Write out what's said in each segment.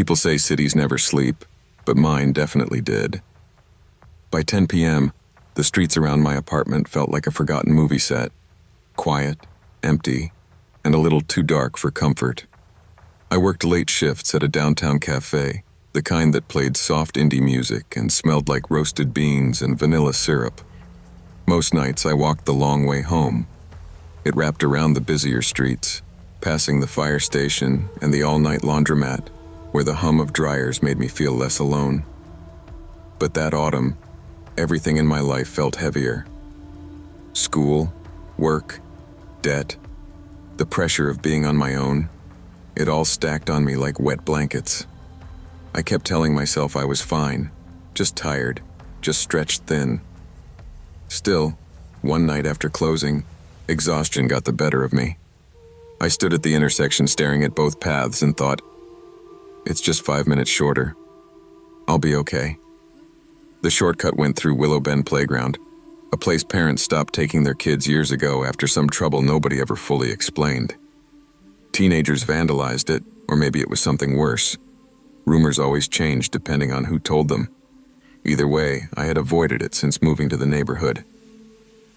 People say cities never sleep, but mine definitely did. By 10 p.m., the streets around my apartment felt like a forgotten movie set. Quiet, empty, and a little too dark for comfort. I worked late shifts at a downtown cafe, the kind that played soft indie music and smelled like roasted beans and vanilla syrup. Most nights I walked the long way home. It wrapped around the busier streets, passing the fire station and the all-night laundromat, where the hum of dryers made me feel less alone. But that autumn, everything in my life felt heavier. School, work, debt, the pressure of being on my own, it all stacked on me like wet blankets. I kept telling myself I was fine, just tired, just stretched thin. Still, one night after closing, exhaustion got the better of me. I stood at the intersection staring at both paths and thought, it's just 5 minutes shorter. I'll be okay. The shortcut went through Willow Bend Playground, a place parents stopped taking their kids years ago after some trouble nobody ever fully explained. Teenagers vandalized it, or maybe it was something worse. Rumors always changed depending on who told them. Either way, I had avoided it since moving to the neighborhood.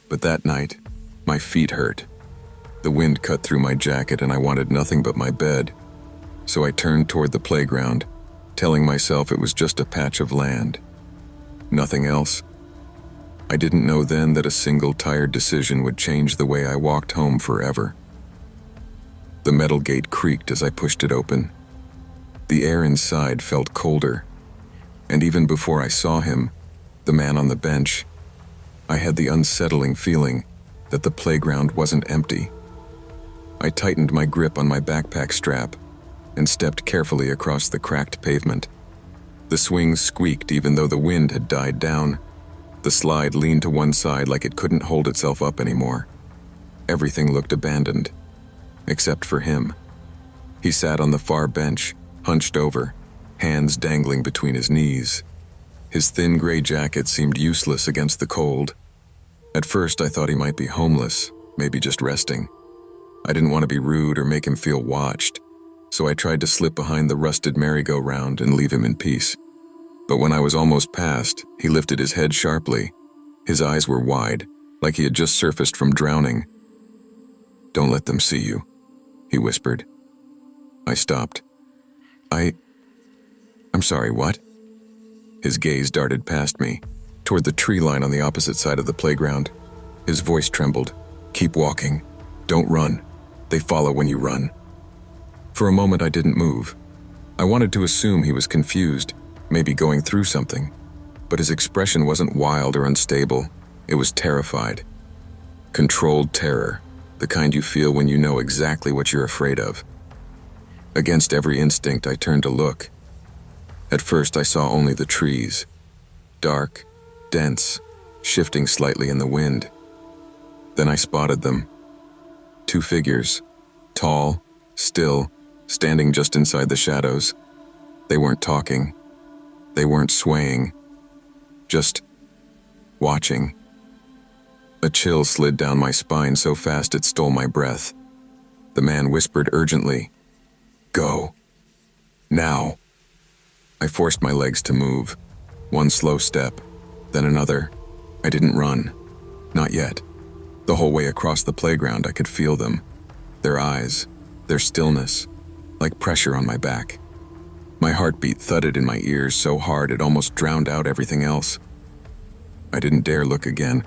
But that night, my feet hurt. The wind cut through my jacket and I wanted nothing but my bed. So I turned toward the playground, telling myself it was just a patch of land. Nothing else. I didn't know then that a single tired decision would change the way I walked home forever. The metal gate creaked as I pushed it open. The air inside felt colder, and even before I saw him, the man on the bench, I had the unsettling feeling that the playground wasn't empty. I tightened my grip on my backpack strap and stepped carefully across the cracked pavement. The swing squeaked even though the wind had died down. The slide leaned to one side like it couldn't hold itself up anymore. Everything looked abandoned, except for him. He sat on the far bench, hunched over, hands dangling between his knees. His thin gray jacket seemed useless against the cold. At first I thought he might be homeless, maybe just resting. I didn't want to be rude or make him feel watched, so I tried to slip behind the rusted merry-go-round and leave him in peace. But when I was almost past, he lifted his head sharply. His eyes were wide, like he had just surfaced from drowning. "Don't let them see you," he whispered. I stopped. I'm sorry, what? His gaze darted past me, toward the tree line on the opposite side of the playground. His voice trembled. "Keep walking. Don't run. They follow when you run." For a moment I didn't move. I wanted to assume he was confused, maybe going through something, but his expression wasn't wild or unstable. It was terrified. Controlled terror, the kind you feel when you know exactly what you're afraid of. Against every instinct, I turned to look. At first, I saw only the trees. Dark, dense, shifting slightly in the wind. Then I spotted them. Two figures, tall, still, standing just inside the shadows. They weren't talking. They weren't swaying. Just watching. A chill slid down my spine so fast it stole my breath. The man whispered urgently, "Go. Now." I forced my legs to move. One slow step, then another. I didn't run. Not yet. The whole way across the playground, I could feel them. Their eyes, their stillness, like pressure on my back. My heartbeat thudded in my ears so hard it almost drowned out everything else. I didn't dare look again.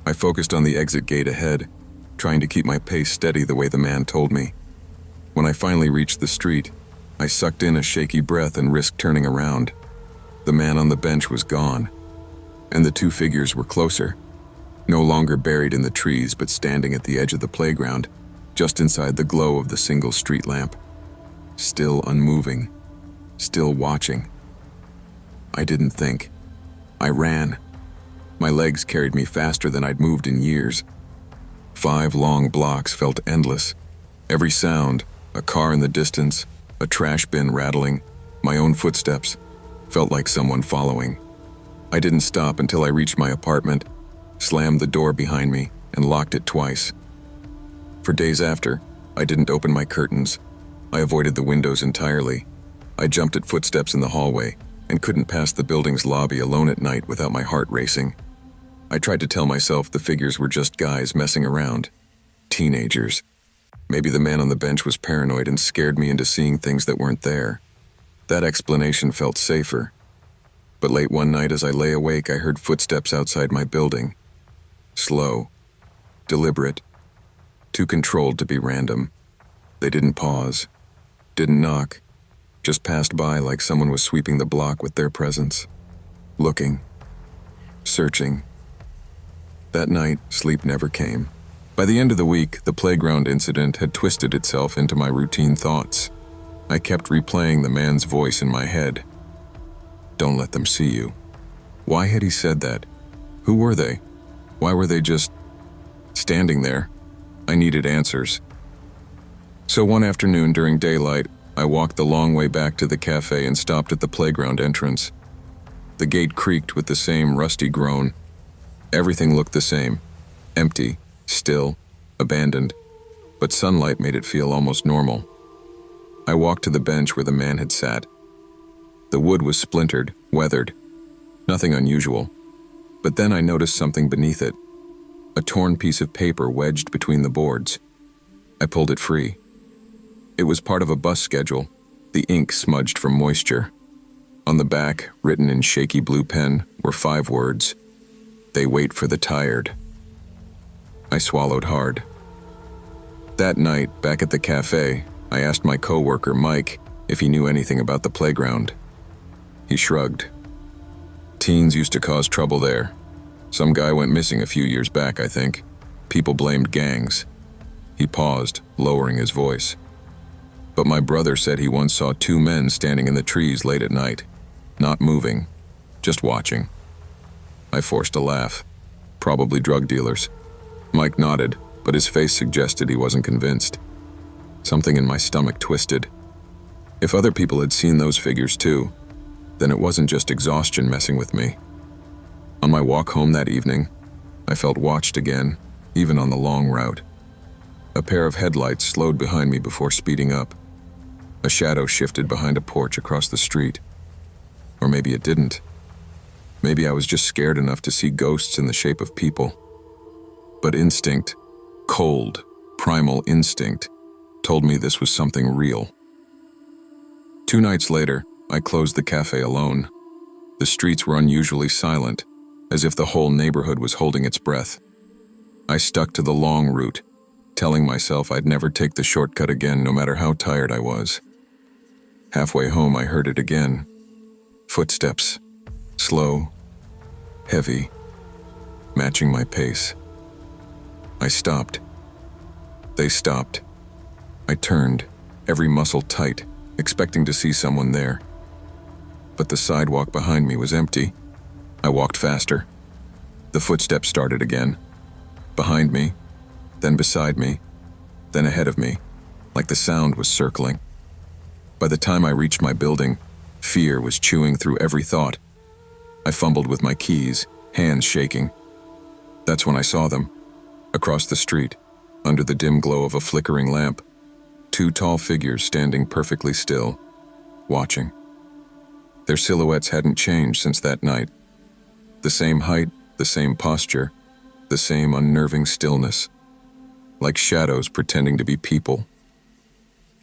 I focused on the exit gate ahead, trying to keep my pace steady the way the man told me. When I finally reached the street, I sucked in a shaky breath and risked turning around. The man on the bench was gone, and the two figures were closer, no longer buried in the trees but standing at the edge of the playground, just inside the glow of the single street lamp. Still unmoving, still watching. I didn't think. I ran. My legs carried me faster than I'd moved in years. 5 long blocks felt endless. Every sound, a car in the distance, a trash bin rattling, my own footsteps, felt like someone following. I didn't stop until I reached my apartment, slammed the door behind me, and locked it twice. For days after, I didn't open my curtains. I avoided the windows entirely. I jumped at footsteps in the hallway and couldn't pass the building's lobby alone at night without my heart racing. I tried to tell myself the figures were just guys messing around. Teenagers. Maybe the man on the bench was paranoid and scared me into seeing things that weren't there. That explanation felt safer. But late one night as I lay awake, I heard footsteps outside my building. Slow. Deliberate. Too controlled to be random. They didn't pause. Didn't knock. Just passed by like someone was sweeping the block with their presence. Looking. Searching. That night, sleep never came. By the end of the week, the playground incident had twisted itself into my routine thoughts. I kept replaying the man's voice in my head. Don't let them see you. Why had he said that? Who were they? Why were they just standing there? I needed answers. So one afternoon during daylight, I walked the long way back to the cafe and stopped at the playground entrance. The gate creaked with the same rusty groan. Everything looked the same. Empty, still, abandoned. But sunlight made it feel almost normal. I walked to the bench where the man had sat. The wood was splintered, weathered. Nothing unusual. But then I noticed something beneath it. A torn piece of paper wedged between the boards. I pulled it free. It was part of a bus schedule, the ink smudged from moisture. On the back, written in shaky blue pen, were 5 words. They wait for the tired. I swallowed hard. That night, back at the cafe, I asked my coworker, Mike, if he knew anything about the playground. He shrugged. Teens used to cause trouble there. Some guy went missing a few years back, I think. People blamed gangs. He paused, lowering his voice. But my brother said he once saw 2 men standing in the trees late at night, not moving, just watching. I forced a laugh. Probably drug dealers. Mike nodded, but his face suggested he wasn't convinced. Something in my stomach twisted. If other people had seen those figures too, then it wasn't just exhaustion messing with me. On my walk home that evening, I felt watched again, even on the long route. A pair of headlights slowed behind me before speeding up. A shadow shifted behind a porch across the street. Or maybe it didn't. Maybe I was just scared enough to see ghosts in the shape of people. But instinct, cold, primal instinct, told me this was something real. 2 nights later, I closed the cafe alone. The streets were unusually silent, as if the whole neighborhood was holding its breath. I stuck to the long route, telling myself I'd never take the shortcut again no matter how tired I was. Halfway home, I heard it again. Footsteps. Slow. Heavy. Matching my pace. I stopped. They stopped. I turned, every muscle tight, expecting to see someone there. But the sidewalk behind me was empty. I walked faster. The footsteps started again. Behind me, then beside me, then ahead of me, like the sound was circling. By the time I reached my building, fear was chewing through every thought. I fumbled with my keys, hands shaking. That's when I saw them. Across the street, under the dim glow of a flickering lamp, 2 tall figures standing perfectly still, watching. Their silhouettes hadn't changed since that night. The same height, the same posture, the same unnerving stillness. Like shadows pretending to be people.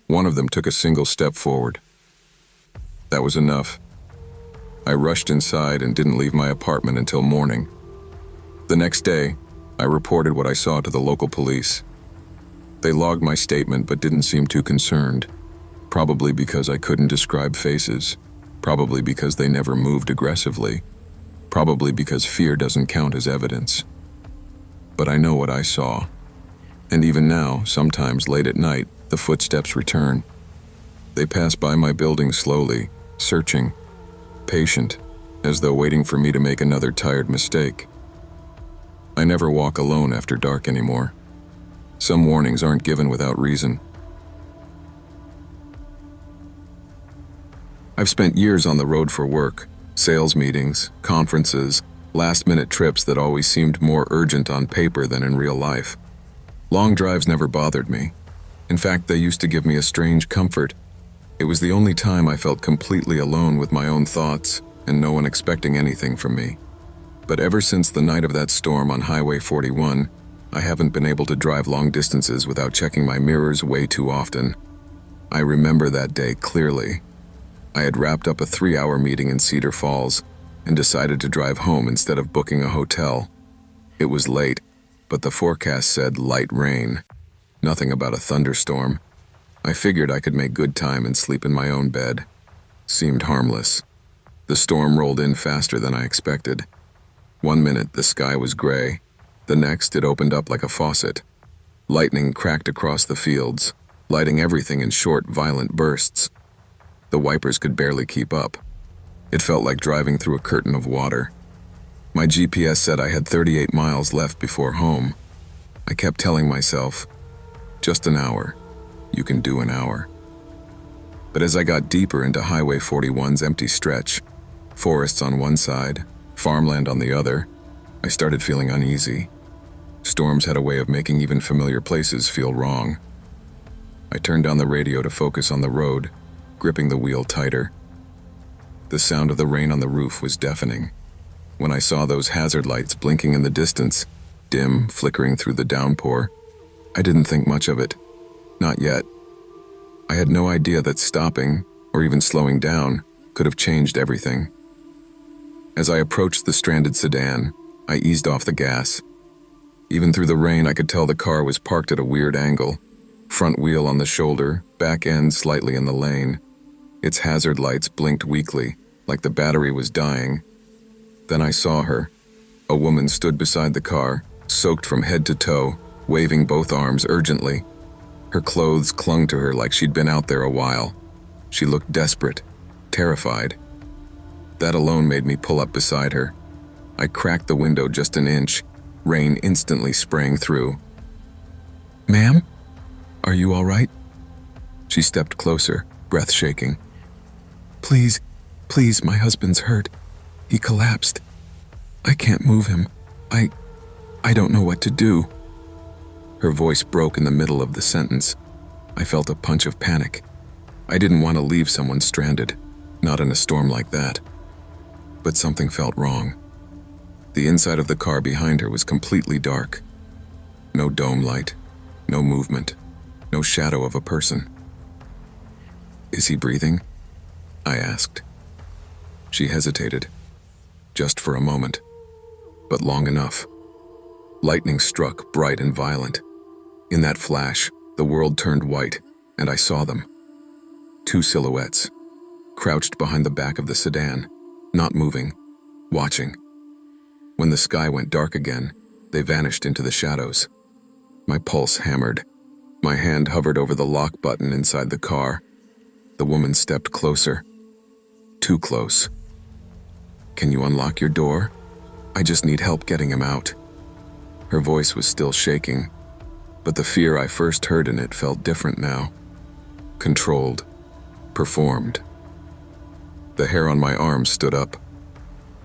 One of them took a single step forward. That was enough. I rushed inside and didn't leave my apartment until morning. The next day, I reported what I saw to the local police. They logged my statement but didn't seem too concerned. Probably because I couldn't describe faces. Probably because they never moved aggressively. Probably because fear doesn't count as evidence. But I know what I saw. And even now, sometimes late at night, the footsteps return. They pass by my building slowly, searching, patient, as though waiting for me to make another tired mistake. I never walk alone after dark anymore. Some warnings aren't given without reason. I've spent years on the road for work, sales meetings, conferences, last-minute trips that always seemed more urgent on paper than in real life. Long drives never bothered me. In fact, they used to give me a strange comfort. It was the only time I felt completely alone with my own thoughts and no one expecting anything from me. But ever since the night of that storm on Highway 41, I haven't been able to drive long distances without checking my mirrors way too often. I remember that day clearly. I had wrapped up a 3-hour meeting in Cedar Falls and decided to drive home instead of booking a hotel. It was late, but the forecast said light rain. Nothing about a thunderstorm. I figured I could make good time and sleep in my own bed. Seemed harmless. The storm rolled in faster than I expected. 1 minute, the sky was gray. The next, it opened up like a faucet. Lightning cracked across the fields, lighting everything in short, violent bursts. The wipers could barely keep up. It felt like driving through a curtain of water. My GPS said I had 38 miles left before home. I kept telling myself, just an hour. You can do an hour. But as I got deeper into Highway 41's empty stretch, forests on one side, farmland on the other, I started feeling uneasy. Storms had a way of making even familiar places feel wrong. I turned down the radio to focus on the road, gripping the wheel tighter. The sound of the rain on the roof was deafening. When I saw those hazard lights blinking in the distance, dim, flickering through the downpour, I didn't think much of it. Not yet. I had no idea that stopping, or even slowing down, could have changed everything. As I approached the stranded sedan, I eased off the gas. Even through the rain, I could tell the car was parked at a weird angle. Front wheel on the shoulder, back end slightly in the lane. Its hazard lights blinked weakly, like the battery was dying. Then I saw her. A woman stood beside the car, soaked from head to toe, waving both arms urgently. Her clothes clung to her like she'd been out there a while. She looked desperate, terrified. That alone made me pull up beside her. I cracked the window just an inch, rain instantly spraying through. "Ma'am? Are you all right?" She stepped closer, breath shaking. Please, my husband's hurt. He collapsed. I can't move him. I don't know what to do." Her voice broke in the middle of the sentence. I felt a punch of panic. I didn't want to leave someone stranded, not in a storm like that. But something felt wrong. The inside of the car behind her was completely dark. No dome light, no movement, no shadow of a person. "Is he breathing?" I asked. She hesitated, just for a moment, but long enough. Lightning struck, bright and violent. In that flash, the world turned white, and I saw them. 2 silhouettes, crouched behind the back of the sedan, not moving, watching. When the sky went dark again, they vanished into the shadows. My pulse hammered. My hand hovered over the lock button inside the car. The woman stepped closer. Too close. "Can you unlock your door? I just need help getting him out." Her voice was still shaking, but the fear I first heard in it felt different now. Controlled. Performed. The hair on my arm stood up.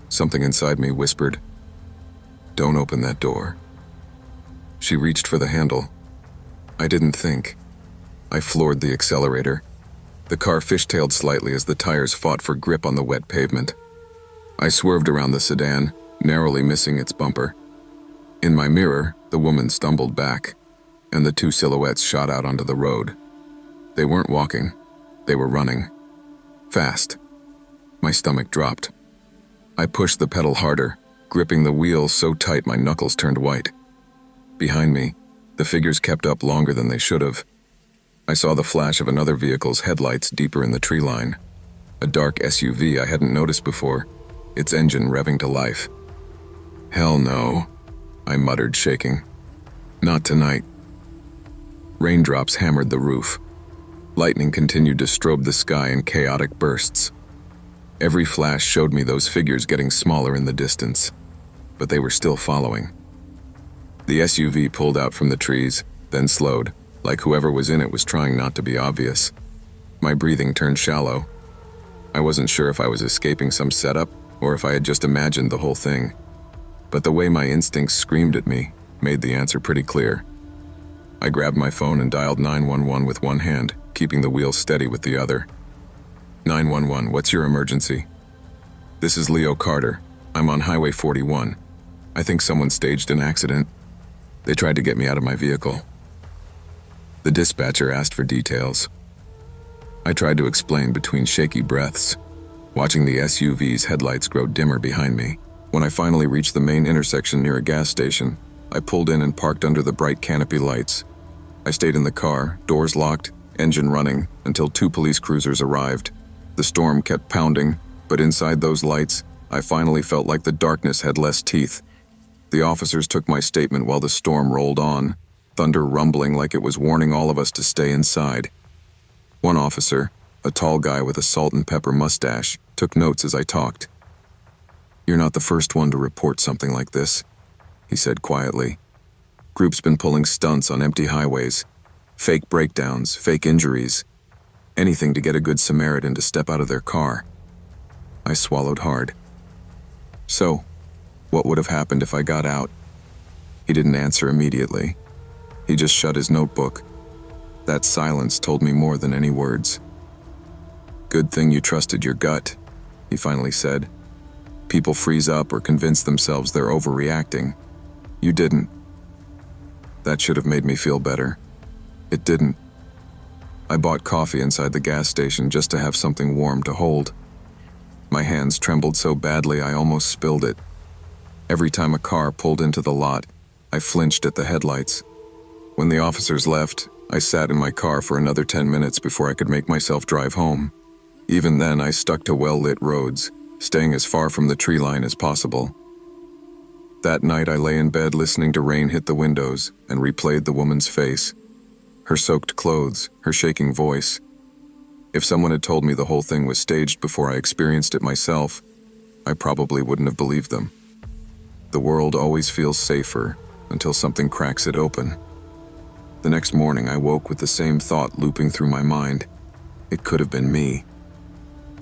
Something inside me whispered, "Don't open that door." She reached for the handle. I didn't think. I floored the accelerator. The car fishtailed slightly as the tires fought for grip on the wet pavement. I swerved around the sedan, narrowly missing its bumper. In my mirror, the woman stumbled back, and the 2 silhouettes shot out onto the road. They weren't walking. They were running. Fast. My stomach dropped. I pushed the pedal harder, gripping the wheel so tight my knuckles turned white. Behind me, the figures kept up longer than they should have. I saw the flash of another vehicle's headlights deeper in the tree line. A dark SUV I hadn't noticed before, its engine revving to life. "Hell no," I muttered, shaking. "Not tonight." Raindrops hammered the roof. Lightning continued to strobe the sky in chaotic bursts. Every flash showed me those figures getting smaller in the distance, but they were still following. The SUV pulled out from the trees, then slowed, like whoever was in it was trying not to be obvious. My breathing turned shallow. I wasn't sure if I was escaping some setup or if I had just imagined the whole thing. But the way my instincts screamed at me made the answer pretty clear. I grabbed my phone and dialed 911 with one hand, keeping the wheel steady with the other. 911, what's your emergency? This is Leo Carter. I'm on Highway 41. I think someone staged an accident. They tried to get me out of my vehicle. The dispatcher asked for details. I tried to explain between shaky breaths, watching the SUV's headlights grow dimmer behind me. When I finally reached the main intersection near a gas station, I pulled in and parked under the bright canopy lights. I stayed in the car, doors locked, engine running, until 2 police cruisers arrived. The storm kept pounding, but inside those lights, I finally felt like the darkness had less teeth. The officers took my statement while the storm rolled on, thunder rumbling like it was warning all of us to stay inside. One officer, a tall guy with a salt and pepper mustache, took notes as I talked. "You're not the first one to report something like this," he said quietly. "Group's been pulling stunts on empty highways, fake breakdowns, fake injuries, anything to get a good Samaritan to step out of their car." I swallowed hard. "So, what would have happened if I got out?" He didn't answer immediately. He just shut his notebook. That silence told me more than any words. "Good thing you trusted your gut," he finally said. "People freeze up or convince themselves they're overreacting. You didn't." That should have made me feel better. It didn't. I bought coffee inside the gas station just to have something warm to hold. My hands trembled so badly I almost spilled it. Every time a car pulled into the lot, I flinched at the headlights. When the officers left, I sat in my car for another 10 minutes before I could make myself drive home. Even then, I stuck to well-lit roads, staying as far from the tree line as possible. That night, I lay in bed listening to rain hit the windows and replayed the woman's face. Her soaked clothes, her shaking voice. If someone had told me the whole thing was staged before I experienced it myself, I probably wouldn't have believed them. The world always feels safer until something cracks it open. The next morning, I woke with the same thought looping through my mind. It could have been me.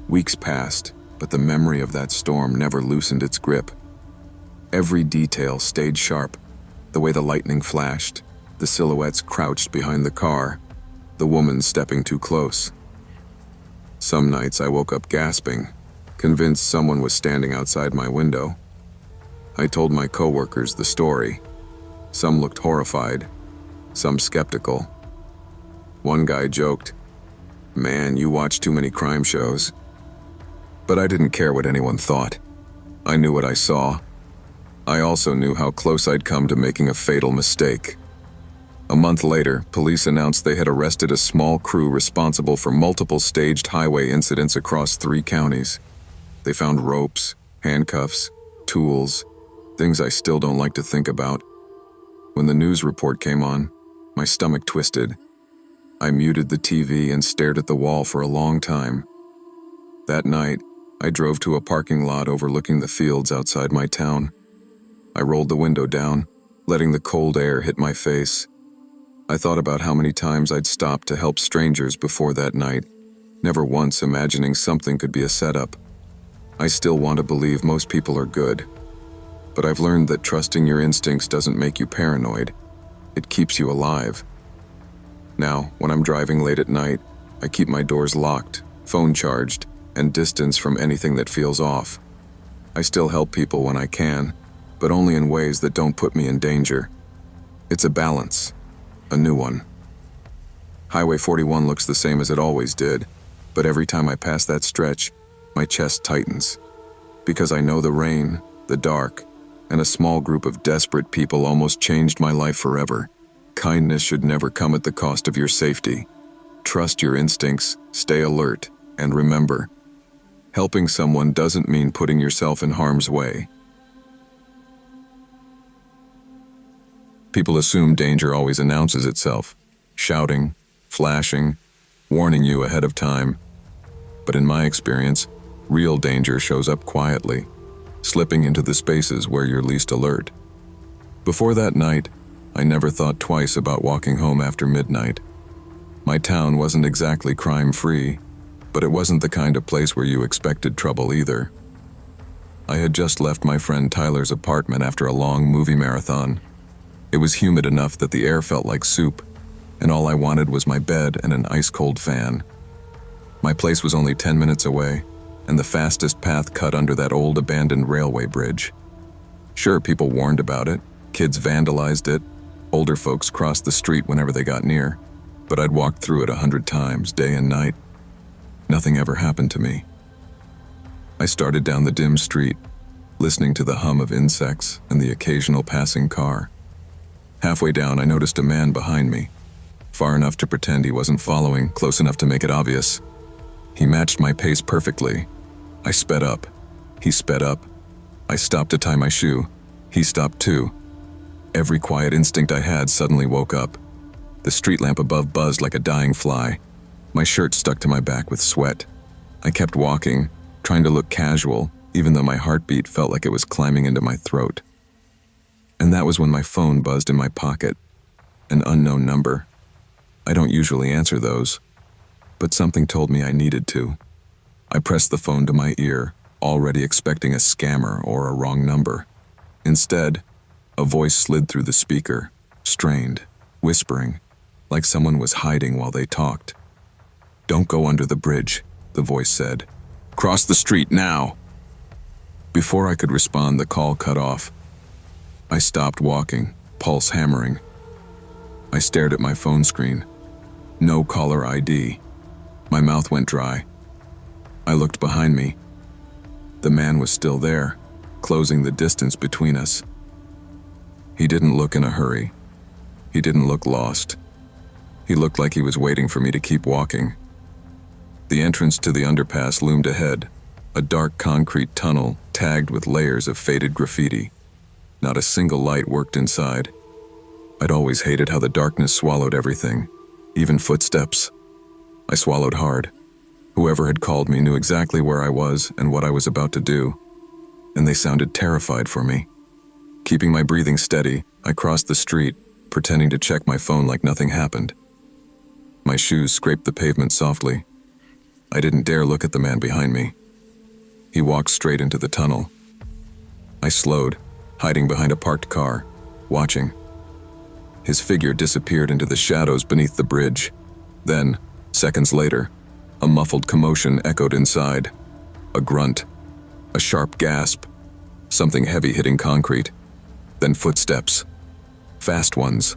Weeks passed, but the memory of that storm never loosened its grip. Every detail stayed sharp. The way the lightning flashed, the silhouettes crouched behind the car, the woman stepping too close. Some nights I woke up gasping, convinced someone was standing outside my window. I told my coworkers the story. Some looked horrified, some skeptical. One guy joked, "Man, you watch too many crime shows." But I didn't care what anyone thought. I knew what I saw. I also knew how close I'd come to making a fatal mistake. A month later, police announced they had arrested a small crew responsible for multiple staged highway incidents across 3 counties. They found ropes, handcuffs, tools, things I still don't like to think about. When the news report came on, my stomach twisted. I muted the TV and stared at the wall for a long time. That night, I drove to a parking lot overlooking the fields outside my town. I rolled the window down, letting the cold air hit my face. I thought about how many times I'd stopped to help strangers before that night, never once imagining something could be a setup. I still want to believe most people are good, but I've learned that trusting your instincts doesn't make you paranoid. It keeps you alive. Now, when I'm driving late at night, I keep my doors locked, phone charged, and distance from anything that feels off. I still help people when I can, but only in ways that don't put me in danger. It's a balance, a new one. Highway 41 looks the same as it always did, but every time I pass that stretch, my chest tightens. Because I know the rain, the dark, and a small group of desperate people almost changed my life forever. Kindness should never come at the cost of your safety. Trust your instincts, stay alert, and remember, helping someone doesn't mean putting yourself in harm's way. People assume danger always announces itself, shouting, flashing, warning you ahead of time. But in my experience, real danger shows up quietly, slipping into the spaces where you're least alert. Before that night, I never thought twice about walking home after midnight. My town wasn't exactly crime-free, but it wasn't the kind of place where you expected trouble either. I had just left my friend Tyler's apartment after a long movie marathon. It was humid enough that the air felt like soup, and all I wanted was my bed and an ice-cold fan. My place was only 10 minutes away, and the fastest path cut under that old abandoned railway bridge. Sure, people warned about it, kids vandalized it, older folks crossed the street whenever they got near, but I'd walked through it 100 times, day and night. Nothing ever happened to me. I started down the dim street, listening to the hum of insects and the occasional passing car. Halfway down, I noticed a man behind me, far enough to pretend he wasn't following, close enough to make it obvious. He matched my pace perfectly. I sped up. He sped up. I stopped to tie my shoe. He stopped too. Every quiet instinct I had suddenly woke up. The street lamp above buzzed like a dying fly. My shirt stuck to my back with sweat. I kept walking, trying to look casual, even though my heartbeat felt like it was climbing into my throat. And that was when my phone buzzed in my pocket. An unknown number. I don't usually answer those, but something told me I needed to. I pressed the phone to my ear, already expecting a scammer or a wrong number. Instead, a voice slid through the speaker, strained, whispering, like someone was hiding while they talked. "Don't go under the bridge," the voice said. "Cross the street now." Before I could respond, the call cut off. I stopped walking, pulse hammering. I stared at my phone screen. No caller ID. My mouth went dry. I looked behind me. The man was still there, closing the distance between us. He didn't look in a hurry. He didn't look lost. He looked like he was waiting for me to keep walking. The entrance to the underpass loomed ahead, a dark concrete tunnel tagged with layers of faded graffiti. Not a single light worked inside. I'd always hated how the darkness swallowed everything, even footsteps. I swallowed hard. Whoever had called me knew exactly where I was and what I was about to do, and they sounded terrified for me. Keeping my breathing steady, I crossed the street, pretending to check my phone like nothing happened. My shoes scraped the pavement softly. I didn't dare look at the man behind me. He walked straight into the tunnel. I slowed, hiding behind a parked car, watching. His figure disappeared into the shadows beneath the bridge. Then, seconds later, a muffled commotion echoed inside. A grunt, a sharp gasp, something heavy hitting concrete. Then footsteps. Fast ones.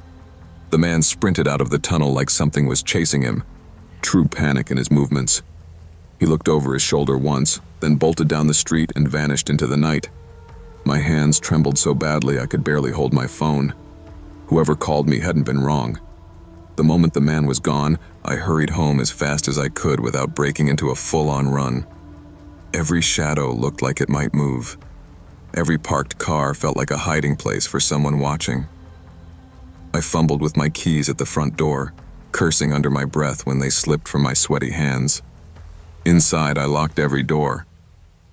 The man sprinted out of the tunnel like something was chasing him. True panic in his movements. He looked over his shoulder once, then bolted down the street and vanished into the night. My hands trembled so badly I could barely hold my phone. Whoever called me hadn't been wrong. The moment the man was gone, I hurried home as fast as I could without breaking into a full-on run. Every shadow looked like it might move. Every parked car felt like a hiding place for someone watching. I fumbled with my keys at the front door, cursing under my breath when they slipped from my sweaty hands. Inside, I locked every door,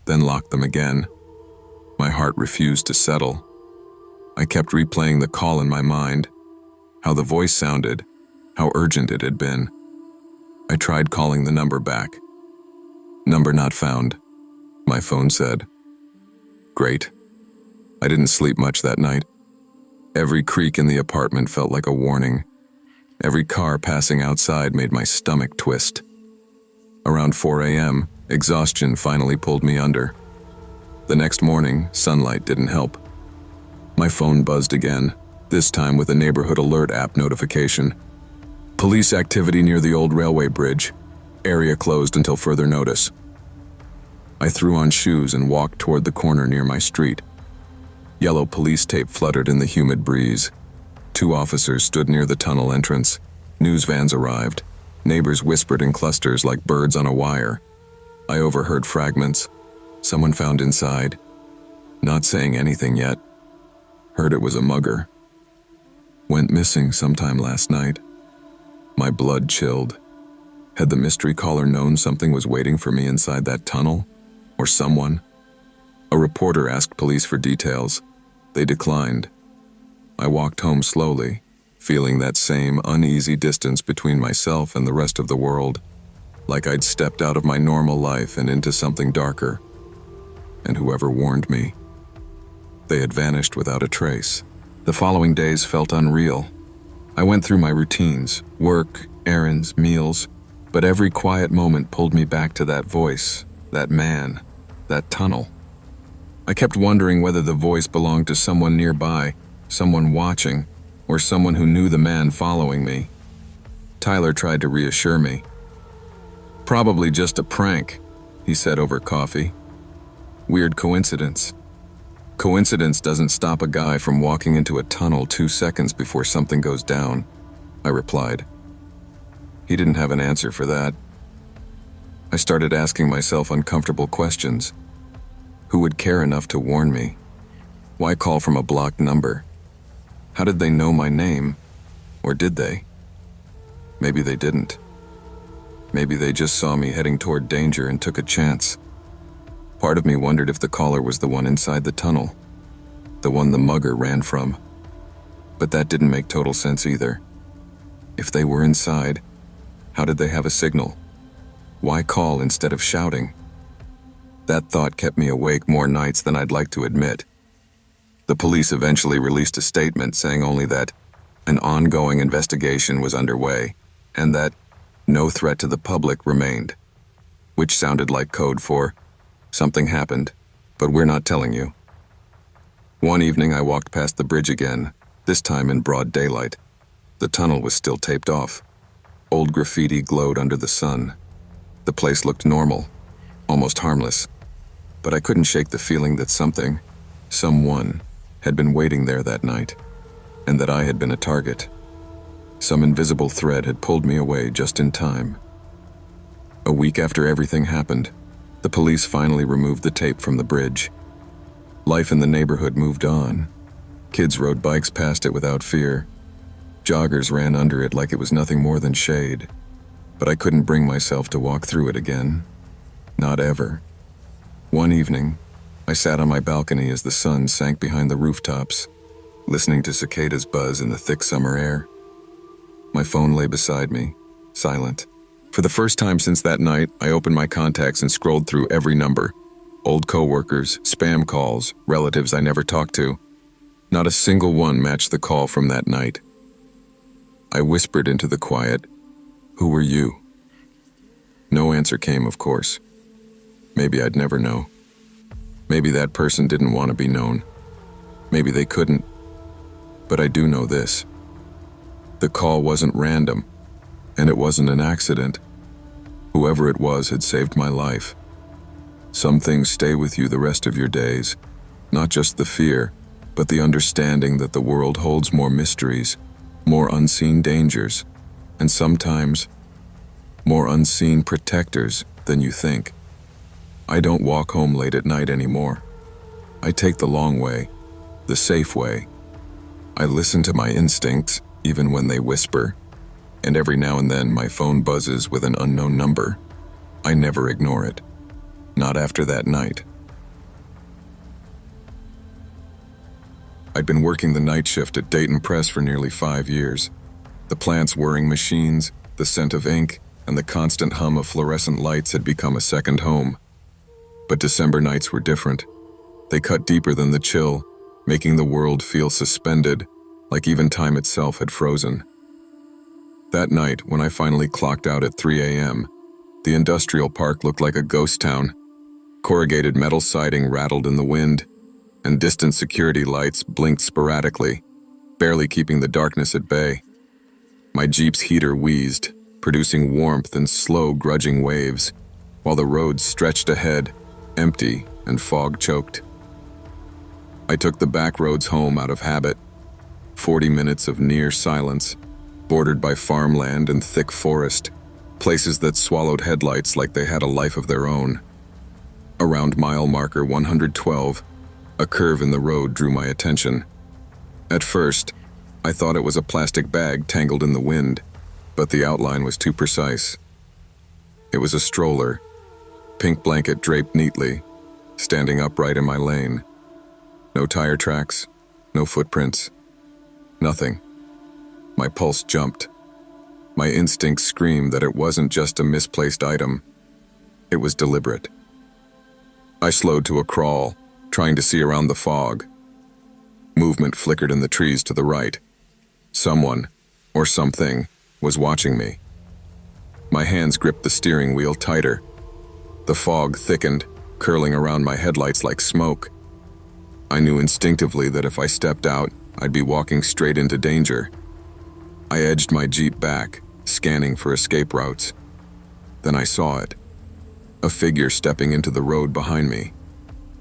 then locked them again. My heart refused to settle. I kept replaying the call in my mind, how the voice sounded, how urgent it had been. I tried calling the number back. "Number not found," my phone said. Great. I didn't sleep much that night. Every creak in the apartment felt like a warning. Every car passing outside made my stomach twist. Around 4 a.m., exhaustion finally pulled me under. The next morning, sunlight didn't help. My phone buzzed again, this time with a neighborhood alert app notification. Police activity near the old railway bridge. Area closed until further notice. I threw on shoes and walked toward the corner near my street. Yellow police tape fluttered in the humid breeze. 2 officers stood near the tunnel entrance. News vans arrived. Neighbors whispered in clusters like birds on a wire. I overheard fragments. Someone found inside. Not saying anything yet. Heard it was a mugger. Went missing sometime last night. My blood chilled. Had the mystery caller known something was waiting for me inside that tunnel? Or someone? A reporter asked police for details. They declined. I walked home slowly, feeling that same uneasy distance between myself and the rest of the world, like I'd stepped out of my normal life and into something darker. And whoever warned me, they had vanished without a trace. The following days felt unreal. I went through my routines, work, errands, meals, But every quiet moment pulled me back to that voice, that man, that tunnel. I kept wondering whether the voice belonged to someone nearby, someone watching, or someone who knew the man following me. Tyler tried to reassure me. "Probably just a prank," he said over coffee. "Weird coincidence." "Coincidence doesn't stop a guy from walking into a tunnel 2 seconds before something goes down," I replied. He didn't have an answer for that. I started asking myself uncomfortable questions. Who would care enough to warn me? Why call from a blocked number? How did they know my name? Or did they? Maybe they didn't. Maybe they just saw me heading toward danger and took a chance. Part of me wondered if the caller was the one inside the tunnel, the one the mugger ran from. But that didn't make total sense either. If they were inside, how did they have a signal? Why call instead of shouting? That thought kept me awake more nights than I'd like to admit. The police eventually released a statement saying only that an ongoing investigation was underway and that no threat to the public remained, which sounded like code for something happened, but we're not telling you. One evening I walked past the bridge again, this time in broad daylight. The tunnel was still taped off. Old graffiti glowed under the sun. The place looked normal, almost harmless, but I couldn't shake the feeling that someone, had been waiting there that night, and that I had been a target. Some invisible thread had pulled me away just in time. A week after everything happened, the police finally removed the tape from the bridge. Life in the neighborhood moved on. Kids rode bikes past it without fear. Joggers ran under it like it was nothing more than shade. But I couldn't bring myself to walk through it again. Not ever. One evening, I sat on my balcony as the sun sank behind the rooftops, listening to cicadas buzz in the thick summer air. My phone lay beside me, silent. For the first time since that night, I opened my contacts and scrolled through every number. Old coworkers, spam calls, relatives I never talked to. Not a single one matched the call from that night. I whispered into the quiet, "Who were you?" No answer came, of course. Maybe I'd never know. Maybe that person didn't want to be known. Maybe they couldn't. But I do know this. The call wasn't random, and it wasn't an accident. Whoever it was had saved my life. Some things stay with you the rest of your days, not just the fear, but the understanding that the world holds more mysteries, more unseen dangers, and sometimes more unseen protectors than you think. I don't walk home late at night anymore. I take the long way, the safe way. I listen to my instincts, even when they whisper, and every now and then my phone buzzes with an unknown number. I never ignore it. Not after that night. I'd been working the night shift at Dayton Press for nearly 5 years. The plant's whirring machines, the scent of ink, and the constant hum of fluorescent lights had become a second home. But December nights were different. They cut deeper than the chill, making the world feel suspended, like even time itself had frozen. That night, when I finally clocked out at 3 a.m., the industrial park looked like a ghost town. Corrugated metal siding rattled in the wind, and distant security lights blinked sporadically, barely keeping the darkness at bay. My Jeep's heater wheezed, producing warmth in slow, grudging waves, while the roads stretched ahead, empty and fog-choked. I took the back roads home out of habit. 40 minutes of near silence, bordered by farmland and thick forest, places that swallowed headlights like they had a life of their own. Around mile marker 112, a curve in the road drew my attention. At first, I thought it was a plastic bag tangled in the wind, but the outline was too precise. It was a stroller, pink blanket draped neatly, standing upright in my lane. No tire tracks, no footprints, nothing. My pulse jumped. My instincts screamed that it wasn't just a misplaced item. It was deliberate. I slowed to a crawl, trying to see around the fog. Movement flickered in the trees to the right. Someone, or something, was watching me. My hands gripped the steering wheel tighter. The fog thickened, curling around my headlights like smoke. I knew instinctively that if I stepped out, I'd be walking straight into danger. I edged my Jeep back, scanning for escape routes. Then I saw it. A figure stepping into the road behind me.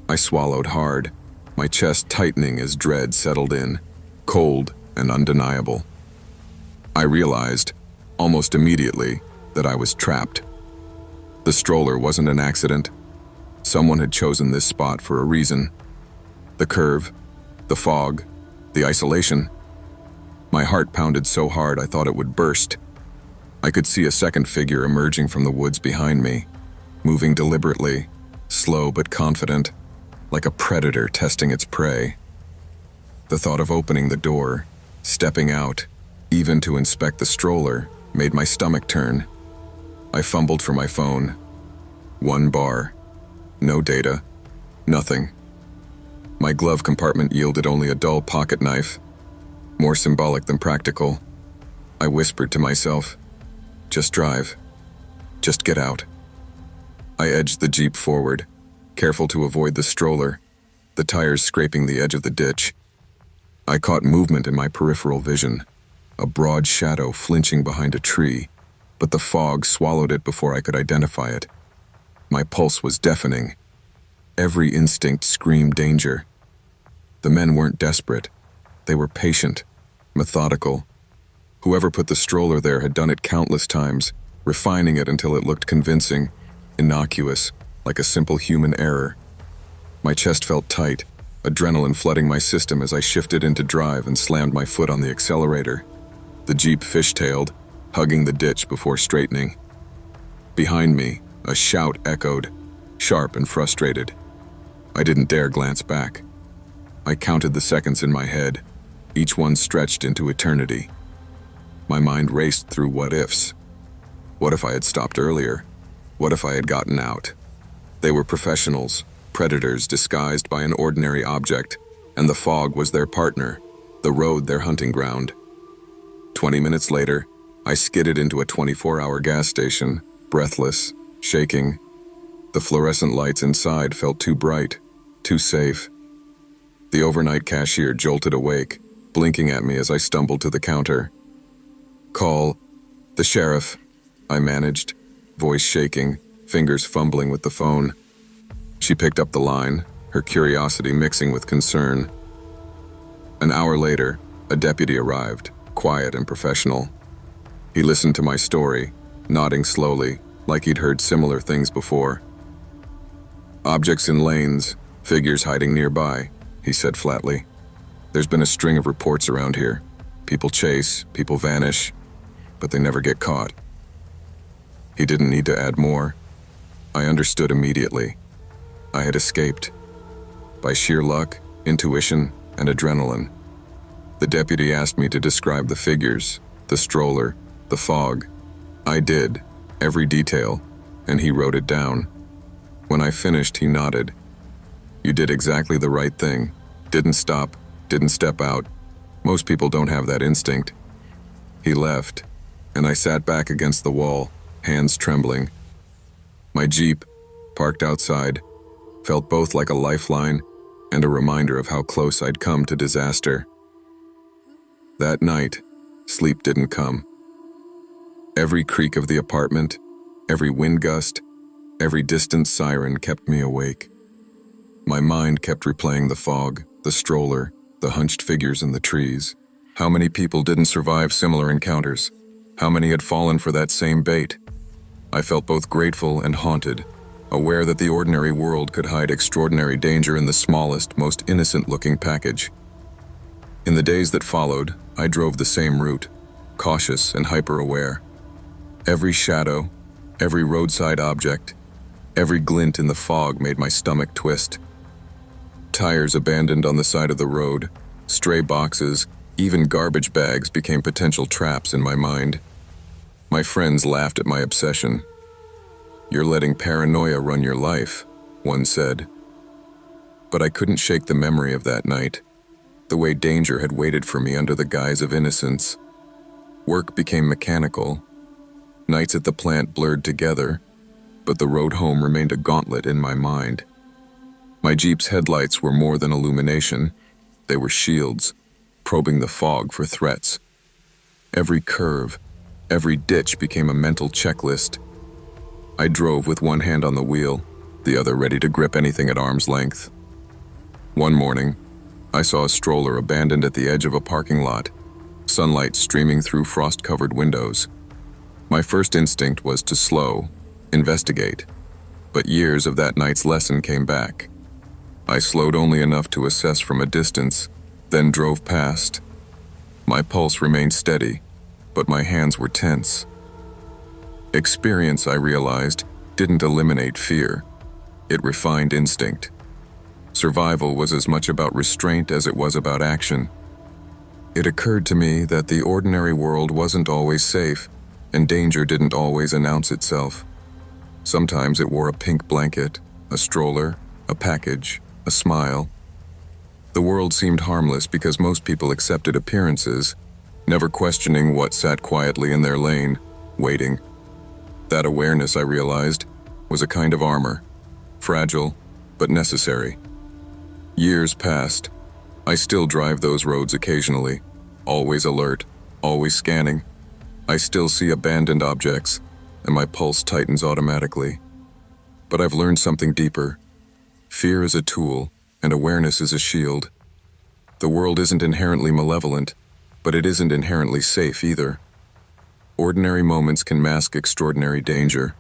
I swallowed hard, my chest tightening as dread settled in, cold and undeniable. I realized, almost immediately, that I was trapped. The stroller wasn't an accident. Someone had chosen this spot for a reason. The curve, the fog, the isolation. My heart pounded so hard I thought it would burst. I could see a second figure emerging from the woods behind me, moving deliberately, slow but confident, like a predator testing its prey. The thought of opening the door, stepping out, even to inspect the stroller, made my stomach turn. I fumbled for my phone. 1 bar. No data. Nothing. My glove compartment yielded only a dull pocket knife, more symbolic than practical. I whispered to myself, "Just drive. Just get out." I edged the Jeep forward, careful to avoid the stroller, the tires scraping the edge of the ditch. I caught movement in my peripheral vision, a broad shadow flinching behind a tree, but the fog swallowed it before I could identify it. My pulse was deafening. Every instinct screamed danger. The men weren't desperate. They were patient, methodical. Whoever put the stroller there had done it countless times, refining it until it looked convincing, innocuous, like a simple human error. My chest felt tight, adrenaline flooding my system as I shifted into drive and slammed my foot on the accelerator. The Jeep fishtailed, hugging the ditch before straightening. Behind me, a shout echoed, sharp and frustrated. I didn't dare glance back. I counted the seconds in my head, each one stretched into eternity. My mind raced through what-ifs. What if I had stopped earlier? What if I had gotten out? They were professionals, predators disguised by an ordinary object, and the fog was their partner, the road their hunting ground. 20 minutes later, I skidded into a 24-hour gas station, breathless, shaking. The fluorescent lights inside felt too bright, too safe. The overnight cashier jolted awake, blinking at me as I stumbled to the counter. "Call the sheriff," I managed, voice shaking, fingers fumbling with the phone. She picked up the line, her curiosity mixing with concern. An hour later, a deputy arrived, quiet and professional. He listened to my story, nodding slowly, like he'd heard similar things before. "Objects in lanes, figures hiding nearby," he said flatly. "There's been a string of reports around here. People chase, people vanish, but they never get caught." He didn't need to add more. I understood immediately. I had escaped. By sheer luck, intuition, and adrenaline. The deputy asked me to describe the figures, the stroller, the fog. I did, every detail, and he wrote it down. When I finished, he nodded. "You did exactly the right thing. Didn't stop, didn't step out. Most people don't have that instinct." He left, and I sat back against the wall, hands trembling. My Jeep, parked outside, felt both like a lifeline and a reminder of how close I'd come to disaster. That night, sleep didn't come. Every creak of the apartment, every wind gust, every distant siren kept me awake. My mind kept replaying the fog, the stroller, the hunched figures in the trees. How many people didn't survive similar encounters? How many had fallen for that same bait? I felt both grateful and haunted, aware that the ordinary world could hide extraordinary danger in the smallest, most innocent-looking package. In the days that followed, I drove the same route, cautious and hyper-aware. Every shadow, every roadside object, every glint in the fog made my stomach twist. Tires abandoned on the side of the road, stray boxes, even garbage bags became potential traps in my mind. My friends laughed at my obsession. "You're letting paranoia run your life," one said. But I couldn't shake the memory of that night, the way danger had waited for me under the guise of innocence. Work became mechanical. Nights at the plant blurred together, but the road home remained a gauntlet in my mind. My Jeep's headlights were more than illumination. They were shields, probing the fog for threats. Every curve, every ditch became a mental checklist. I drove with one hand on the wheel, the other ready to grip anything at arm's length. One morning, I saw a stroller abandoned at the edge of a parking lot, sunlight streaming through frost-covered windows. My first instinct was to slow, investigate, but years of that night's lesson came back. I slowed only enough to assess from a distance, then drove past. My pulse remained steady, but my hands were tense. Experience, I realized, didn't eliminate fear. It refined instinct. Survival was as much about restraint as it was about action. It occurred to me that the ordinary world wasn't always safe, and danger didn't always announce itself. Sometimes it wore a pink blanket, a stroller, a package, a smile. The world seemed harmless because most people accepted appearances, never questioning what sat quietly in their lane, waiting. That awareness, I realized, was a kind of armor, fragile but necessary. Years passed. I still drive those roads occasionally, always alert, always scanning. I still see abandoned objects, and my pulse tightens automatically. But I've learned something deeper. Fear is a tool, and awareness is a shield. The world isn't inherently malevolent, but it isn't inherently safe either. Ordinary moments can mask extraordinary danger.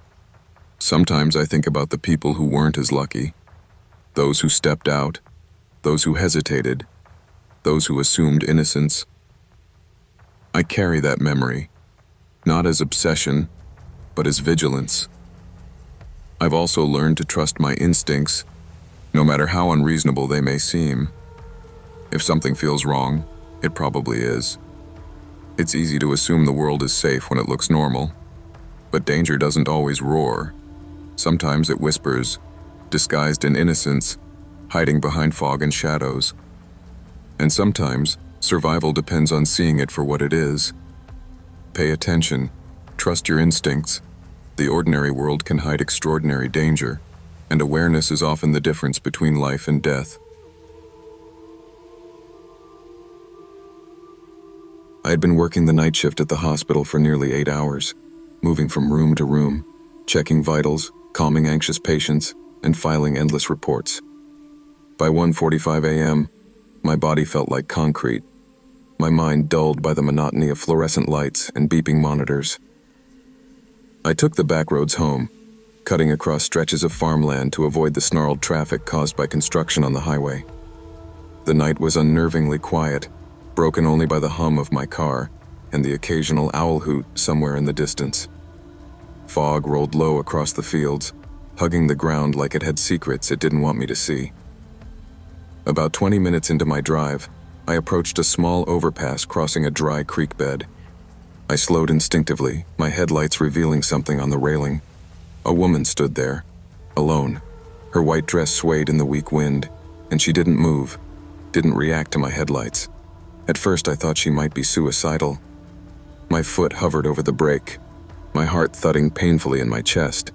Sometimes I think about the people who weren't as lucky, those who stepped out, those who hesitated, those who assumed innocence. I carry that memory, not as obsession, but as vigilance. I've also learned to trust my instincts, no matter how unreasonable they may seem. If something feels wrong, it probably is. It's easy to assume the world is safe when it looks normal, but danger doesn't always roar. Sometimes it whispers, disguised in innocence, hiding behind fog and shadows. And sometimes, survival depends on seeing it for what it is. Pay attention, trust your instincts. The ordinary world can hide extraordinary danger, and awareness is often the difference between life and death. I had been working the night shift at the hospital for nearly 8 hours, moving from room to room, checking vitals, calming anxious patients, and filing endless reports. By 1:45 a.m., my body felt like concrete, my mind dulled by the monotony of fluorescent lights and beeping monitors. I took the back roads home, cutting across stretches of farmland to avoid the snarled traffic caused by construction on the highway. The night was unnervingly quiet, broken only by the hum of my car and the occasional owl hoot somewhere in the distance. Fog rolled low across the fields, hugging the ground like it had secrets it didn't want me to see. About 20 minutes into my drive, I approached a small overpass crossing a dry creek bed. I slowed instinctively, my headlights revealing something on the railing. A woman stood there, alone. Her white dress swayed in the weak wind, and she didn't move, didn't react to my headlights. At first I thought she might be suicidal. My foot hovered over the brake, my heart thudding painfully in my chest.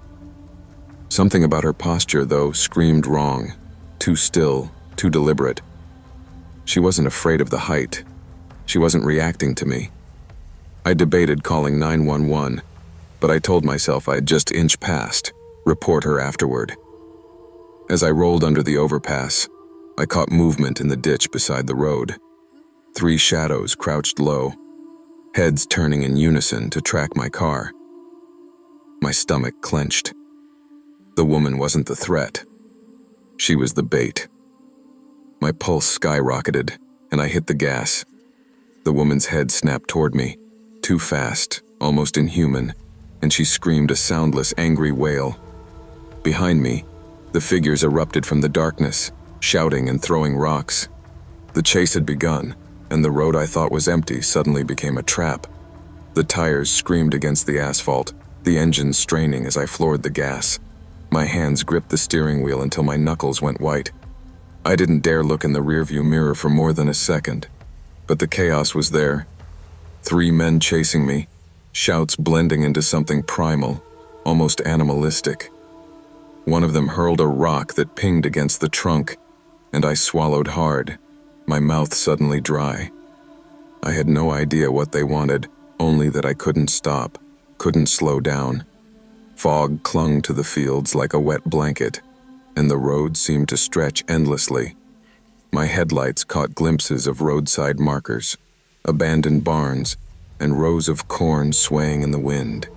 Something about her posture, though, screamed wrong, too still, too deliberate. She wasn't afraid of the height. She wasn't reacting to me. I debated calling 911, but I told myself I'd just inch past, report her afterward. As I rolled under the overpass, I caught movement in the ditch beside the road. 3 shadows crouched low, heads turning in unison to track my car. My stomach clenched. The woman wasn't the threat. She was the bait. My pulse skyrocketed, and I hit the gas. The woman's head snapped toward me, too fast, almost inhuman, and she screamed a soundless, angry wail. Behind me, the figures erupted from the darkness, shouting and throwing rocks. The chase had begun, and the road I thought was empty suddenly became a trap. The tires screamed against the asphalt, the engine straining as I floored the gas. My hands gripped the steering wheel until my knuckles went white. I didn't dare look in the rearview mirror for more than a second, but the chaos was there. 3 men chasing me, shouts blending into something primal, almost animalistic. One of them hurled a rock that pinged against the trunk, and I swallowed hard, my mouth suddenly dry. I had no idea what they wanted, only that I couldn't stop, couldn't slow down. Fog clung to the fields like a wet blanket, and the road seemed to stretch endlessly. My headlights caught glimpses of roadside markers, abandoned barns, and rows of corn swaying in the wind.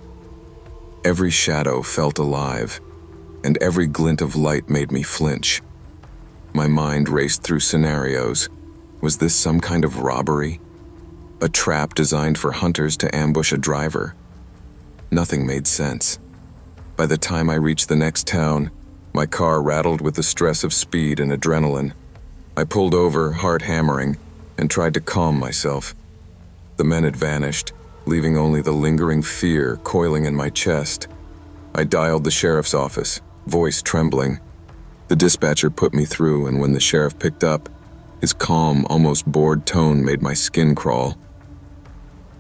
Every shadow felt alive, and every glint of light made me flinch. My mind raced through scenarios. Was this some kind of robbery? A trap designed for hunters to ambush a driver? Nothing made sense. By the time I reached the next town, my car rattled with the stress of speed and adrenaline. I pulled over, heart hammering, and tried to calm myself. The men had vanished, leaving only the lingering fear coiling in my chest. I dialed the sheriff's office, voice trembling. The dispatcher put me through, and when the sheriff picked up, his calm, almost bored tone made my skin crawl.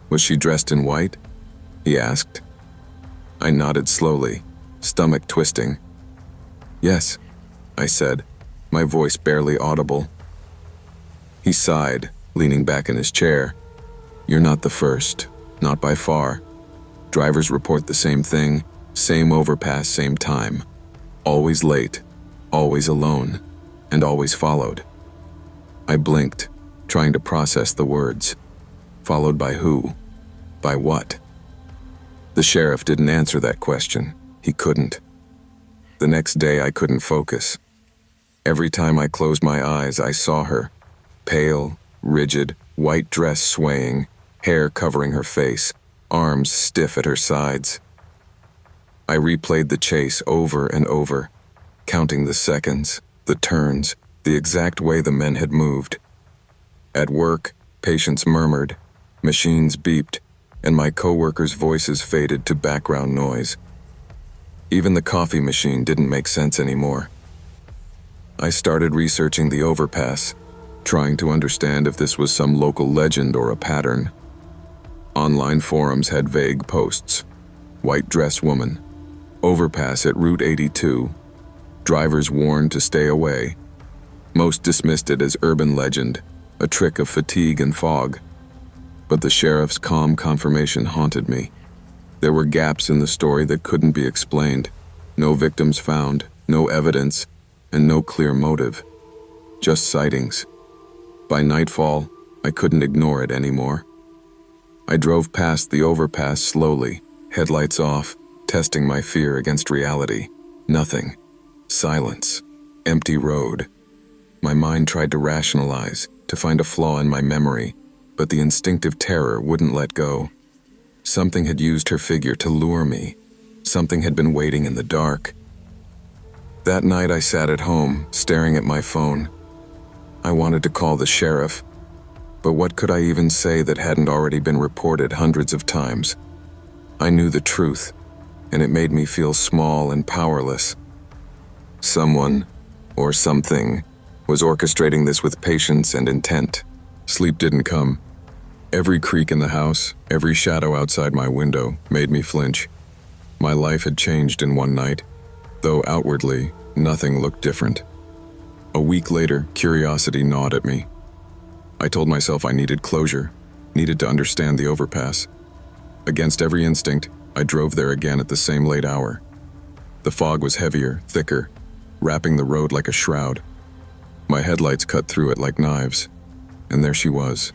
"Was she dressed in white?" he asked. I nodded slowly, stomach twisting. "Yes," I said, my voice barely audible. He sighed, leaning back in his chair. "You're not the first, not by far. Drivers report the same thing, same overpass, same time. Always late, always alone, and always followed." I blinked, trying to process the words. Followed by who? By what? The sheriff didn't answer that question. He couldn't. The next day I couldn't focus. Every time I closed my eyes, I saw her. Pale, rigid, white dress swaying, hair covering her face, arms stiff at her sides. I replayed the chase over and over, counting the seconds, the turns, the exact way the men had moved. At work, patients murmured, machines beeped, and my coworkers' voices faded to background noise. Even the coffee machine didn't make sense anymore. I started researching the overpass, trying to understand if this was some local legend or a pattern. Online forums had vague posts. White dress woman. Overpass at Route 82. Drivers warned to stay away. Most dismissed it as urban legend, a trick of fatigue and fog. But the sheriff's calm confirmation haunted me. There were gaps in the story that couldn't be explained. No victims found, no evidence, and no clear motive. Just sightings. By nightfall, I couldn't ignore it anymore. I drove past the overpass slowly, headlights off, testing my fear against reality. Nothing. Silence. Empty road. My mind tried to rationalize, to find a flaw in my memory, but the instinctive terror wouldn't let go. Something had used her figure to lure me. Something had been waiting in the dark. That night I sat at home, staring at my phone. I wanted to call the sheriff, but what could I even say that hadn't already been reported hundreds of times? I knew the truth, and it made me feel small and powerless. Someone, or something, was orchestrating this with patience and intent. Sleep didn't come. Every creak in the house, every shadow outside my window made me flinch. My life had changed in one night, though outwardly, nothing looked different. A week later, curiosity gnawed at me. I told myself I needed closure, needed to understand the overpass. Against every instinct, I drove there again at the same late hour. The fog was heavier, thicker, wrapping the road like a shroud. My headlights cut through it like knives, and there she was,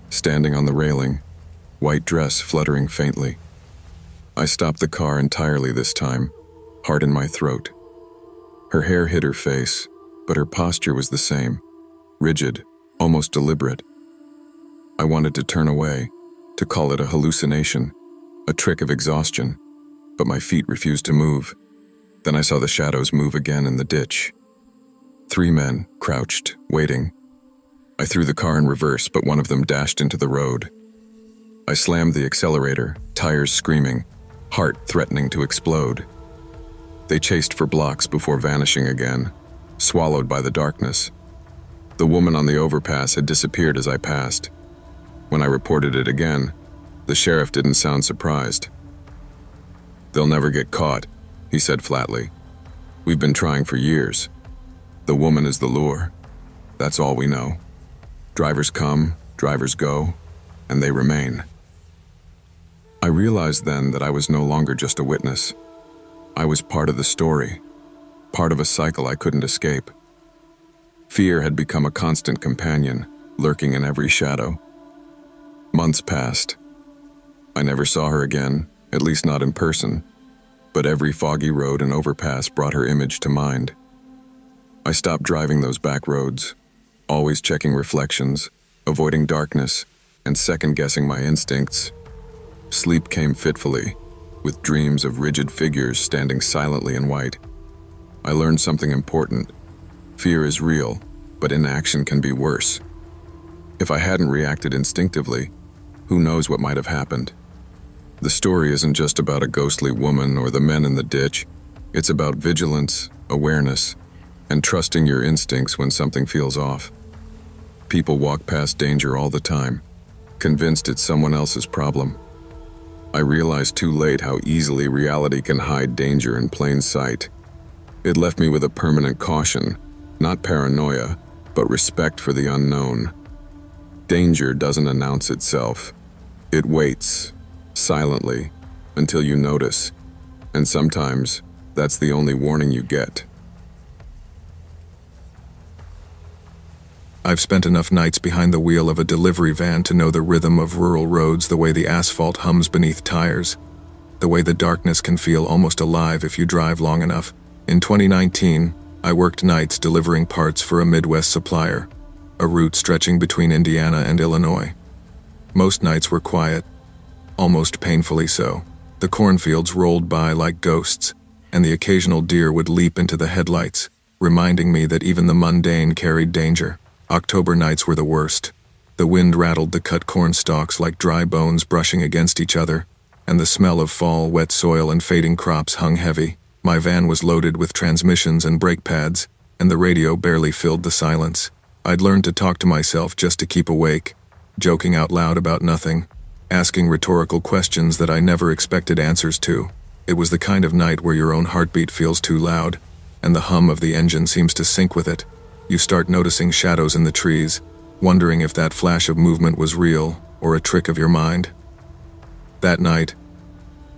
standing on the railing, white dress fluttering faintly. I stopped the car entirely this time, heart in my throat. Her hair hid her face, but her posture was the same, rigid, almost deliberate. I wanted to turn away, to call it a hallucination, a trick of exhaustion, but my feet refused to move. Then I saw the shadows move again in the ditch. 3 men, crouched, waiting. I threw the car in reverse, but one of them dashed into the road. I slammed the accelerator, tires screaming, heart threatening to explode. They chased for blocks before vanishing again, swallowed by the darkness. The woman on the overpass had disappeared as I passed. When I reported it again, The sheriff didn't sound surprised. "They'll never get caught," he said flatly. "We've been trying for years. The woman is the lure. That's all we know. Drivers come, drivers go, and they remain." I realized then that I was no longer just a witness. I was part of the story, part of a cycle I couldn't escape. Fear had become a constant companion, lurking in every shadow. Months passed. I never saw her again, at least not in person, but every foggy road and overpass brought her image to mind. I stopped driving those back roads, always checking reflections, avoiding darkness, and second-guessing my instincts. Sleep came fitfully, with dreams of rigid figures standing silently in white. I learned something important. Fear is real, but inaction can be worse. If I hadn't reacted instinctively, who knows what might have happened? The story isn't just about a ghostly woman or the men in the ditch. It's about vigilance, awareness, and trusting your instincts when something feels off. People walk past danger all the time, convinced it's someone else's problem. I realized too late how easily reality can hide danger in plain sight. It left me with a permanent caution, not paranoia, but respect for the unknown. Danger doesn't announce itself. It waits, silently, until you notice, and sometimes that's the only warning you get. I've spent enough nights behind the wheel of a delivery van to know the rhythm of rural roads, the way the asphalt hums beneath tires, the way the darkness can feel almost alive if you drive long enough. In 2019, I worked nights delivering parts for a Midwest supplier, a route stretching between Indiana and Illinois. Most nights were quiet, almost painfully so. The cornfields rolled by like ghosts, and the occasional deer would leap into the headlights, reminding me that even the mundane carried danger. October nights were the worst. The wind rattled the cut corn stalks like dry bones brushing against each other, and the smell of fall, wet soil, and fading crops hung heavy. My van was loaded with transmissions and brake pads, and the radio barely filled the silence. I'd learned to talk to myself just to keep awake, joking out loud about nothing, asking rhetorical questions that I never expected answers to. It was the kind of night where your own heartbeat feels too loud, and the hum of the engine seems to sync with it. You start noticing shadows in the trees, wondering if that flash of movement was real or a trick of your mind. That night,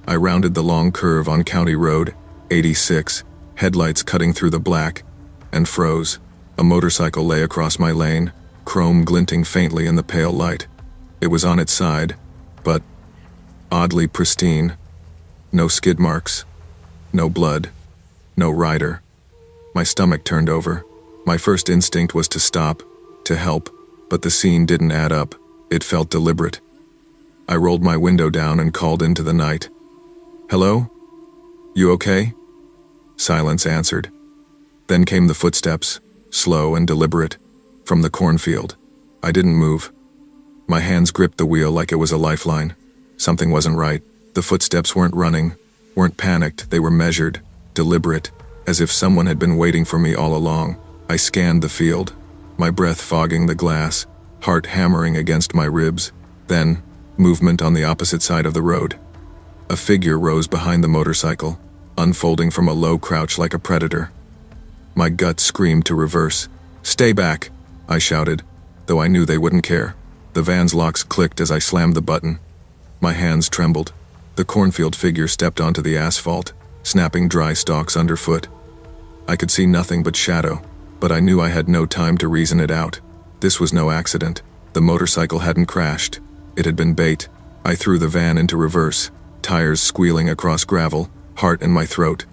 I rounded the long curve on County Road 86, headlights cutting through the black, and froze. A motorcycle lay across my lane, chrome glinting faintly in the pale light. It was on its side, but oddly pristine. No skid marks, no blood, no rider. My stomach turned over. My first instinct was to stop, to help, but the scene didn't add up. It felt deliberate. I rolled my window down and called into the night. "Hello? You okay?" Silence answered. Then came the footsteps, slow and deliberate, from the cornfield. I didn't move. My hands gripped the wheel like it was a lifeline. Something wasn't right. The footsteps weren't running, weren't panicked. They were measured, deliberate, as if someone had been waiting for me all along. I scanned the field, my breath fogging the glass, heart hammering against my ribs. Then, movement on the opposite side of the road. A figure rose behind the motorcycle, unfolding from a low crouch like a predator. My gut screamed to reverse. "Stay back," I shouted, though I knew they wouldn't care. The van's locks clicked as I slammed the button. My hands trembled. The cornfield figure stepped onto the asphalt, snapping dry stalks underfoot. I could see nothing but shadow, but I knew I had no time to reason it out. This was no accident. The motorcycle hadn't crashed. It had been bait. I threw the van into reverse, tires squealing across gravel, heart in my throat.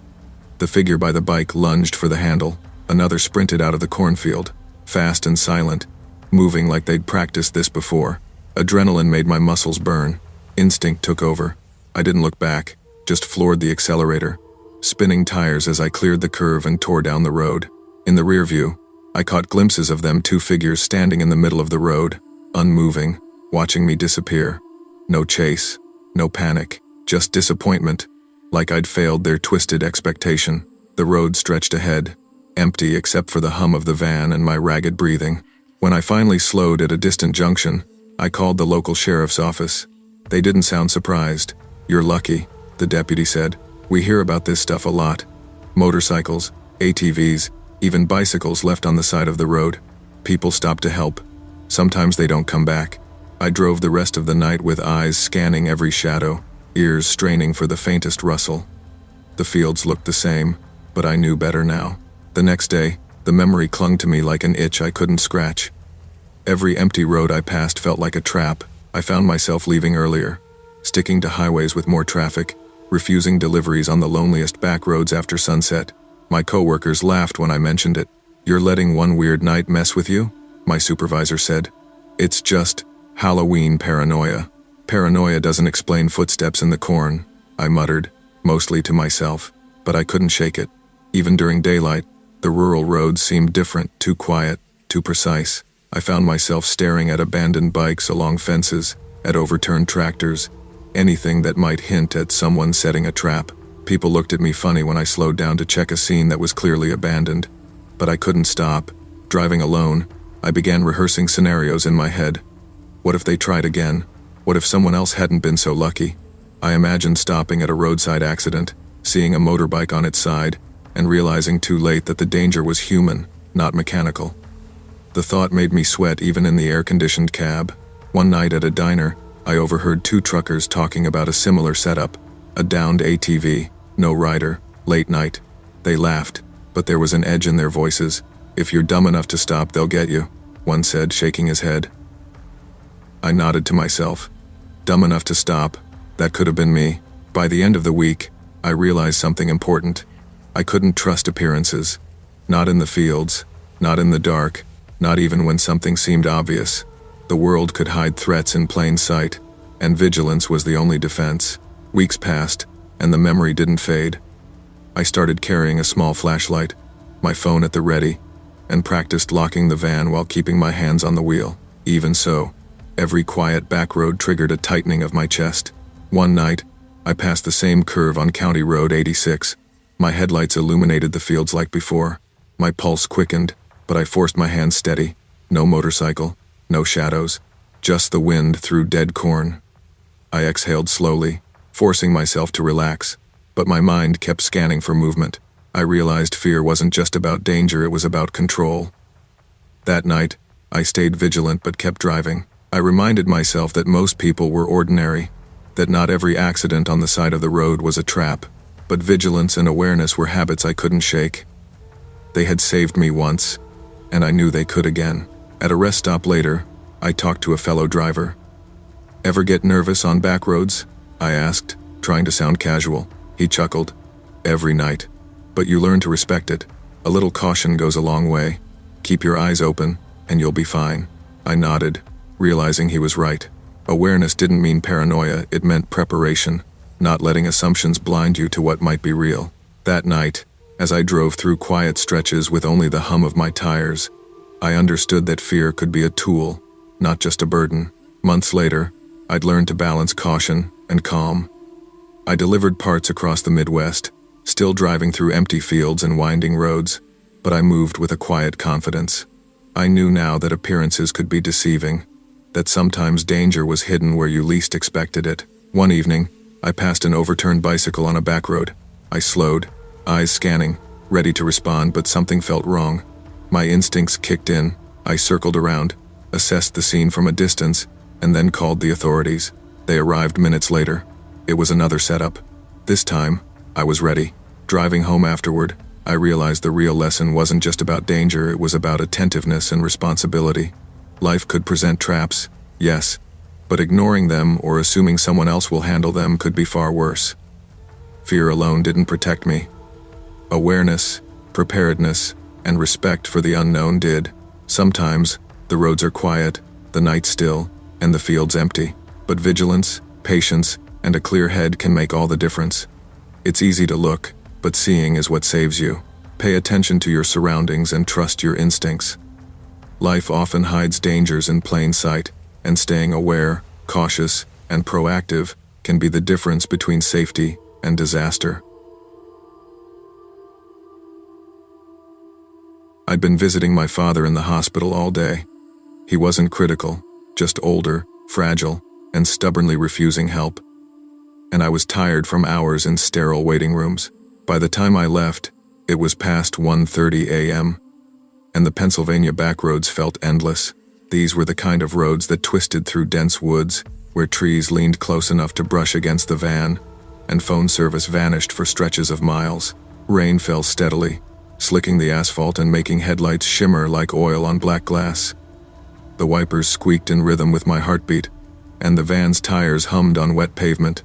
The figure by the bike lunged for the handle. Another sprinted out of the cornfield, fast and silent, moving like they'd practiced this before. Adrenaline made my muscles burn. Instinct took over. I didn't look back, just floored the accelerator, spinning tires as I cleared the curve and tore down the road. In the rear view, I caught glimpses of them, two figures standing in the middle of the road, unmoving, watching me disappear. No chase, no panic, just disappointment, like I'd failed their twisted expectation. The road stretched ahead, empty except for the hum of the van and my ragged breathing. When I finally slowed at a distant junction, I called the local sheriff's office. They didn't sound surprised. "You're lucky," the deputy said. "We hear about this stuff a lot. Motorcycles, ATVs, even bicycles left on the side of the road. People stop to help. Sometimes they don't come back." I drove the rest of the night with eyes scanning every shadow, ears straining for the faintest rustle. The fields looked the same, but I knew better now. The next day, the memory clung to me like an itch I couldn't scratch. Every empty road I passed felt like a trap. I found myself leaving earlier, sticking to highways with more traffic, refusing deliveries on the loneliest back roads after sunset. My coworkers laughed when I mentioned it. "You're letting one weird night mess with you?" my supervisor said. "It's just Halloween paranoia." "Paranoia doesn't explain footsteps in the corn," I muttered, mostly to myself, but I couldn't shake it. Even during daylight, the rural roads seemed different, too quiet, too precise. I found myself staring at abandoned bikes along fences, at overturned tractors, anything that might hint at someone setting a trap. People looked at me funny when I slowed down to check a scene that was clearly abandoned. But I couldn't stop. Driving alone, I began rehearsing scenarios in my head. What if they tried again? What if someone else hadn't been so lucky? I imagined stopping at a roadside accident, seeing a motorbike on its side, and realizing too late that the danger was human, not mechanical. The thought made me sweat even in the air-conditioned cab. One night at a diner, I overheard two truckers talking about a similar setup, a downed ATV, no rider, late night. They laughed, but there was an edge in their voices. "If you're dumb enough to stop, they'll get you," one said, shaking his head. I nodded to myself. Dumb enough to stop, that could have been me. By the end of the week, I realized something important. I couldn't trust appearances. Not in the fields, not in the dark, not even when something seemed obvious. The world could hide threats in plain sight, and vigilance was the only defense. Weeks passed, and the memory didn't fade. I started carrying a small flashlight, my phone at the ready, and practiced locking the van while keeping my hands on the wheel. Even so, every quiet back road triggered a tightening of my chest. One night, I passed the same curve on County Road 86. My headlights illuminated the fields like before. My pulse quickened, but I forced my hands steady. No motorcycle, no shadows, just the wind through dead corn. I exhaled slowly, forcing myself to relax, but my mind kept scanning for movement. I realized fear wasn't just about danger, it was about control. That night, I stayed vigilant but kept driving. I reminded myself that most people were ordinary, that not every accident on the side of the road was a trap, but vigilance and awareness were habits I couldn't shake. They had saved me once, and I knew they could again. At a rest stop later, I talked to a fellow driver. "Ever get nervous on back roads?" I asked, trying to sound casual. He chuckled. "Every night. But you learn to respect it. A little caution goes a long way. Keep your eyes open, and you'll be fine." I nodded, realizing he was right. Awareness didn't mean paranoia, it meant preparation, not letting assumptions blind you to what might be real. That night, as I drove through quiet stretches with only the hum of my tires, I understood that fear could be a tool, not just a burden. Months later, I'd learned to balance caution and calm. I delivered parts across the Midwest, still driving through empty fields and winding roads, but I moved with a quiet confidence. I knew now that appearances could be deceiving, that sometimes danger was hidden where you least expected it. One evening, I passed an overturned bicycle on a back road. I slowed, eyes scanning, ready to respond, but something felt wrong. My instincts kicked in. I circled around, assessed the scene from a distance, and then called the authorities. They arrived minutes later. It was another setup. This time, I was ready. Driving home afterward, I realized the real lesson wasn't just about danger, it was about attentiveness and responsibility. Life could present traps, yes, but ignoring them or assuming someone else will handle them could be far worse. Fear alone didn't protect me. Awareness, preparedness, and respect for the unknown did. Sometimes, the roads are quiet, the night still, and the fields empty. But vigilance, patience, and a clear head can make all the difference. It's easy to look, but seeing is what saves you. Pay attention to your surroundings and trust your instincts. Life often hides dangers in plain sight, and staying aware, cautious, and proactive can be the difference between safety and disaster. I'd been visiting my father in the hospital all day. He wasn't critical, just older, fragile, and stubbornly refusing help. And I was tired from hours in sterile waiting rooms. By the time I left, it was past 1:30 a.m., and the Pennsylvania backroads felt endless. These were the kind of roads that twisted through dense woods, where trees leaned close enough to brush against the van, and phone service vanished for stretches of miles. Rain fell steadily, slicking the asphalt and making headlights shimmer like oil on black glass. The wipers squeaked in rhythm with my heartbeat, and the van's tires hummed on wet pavement.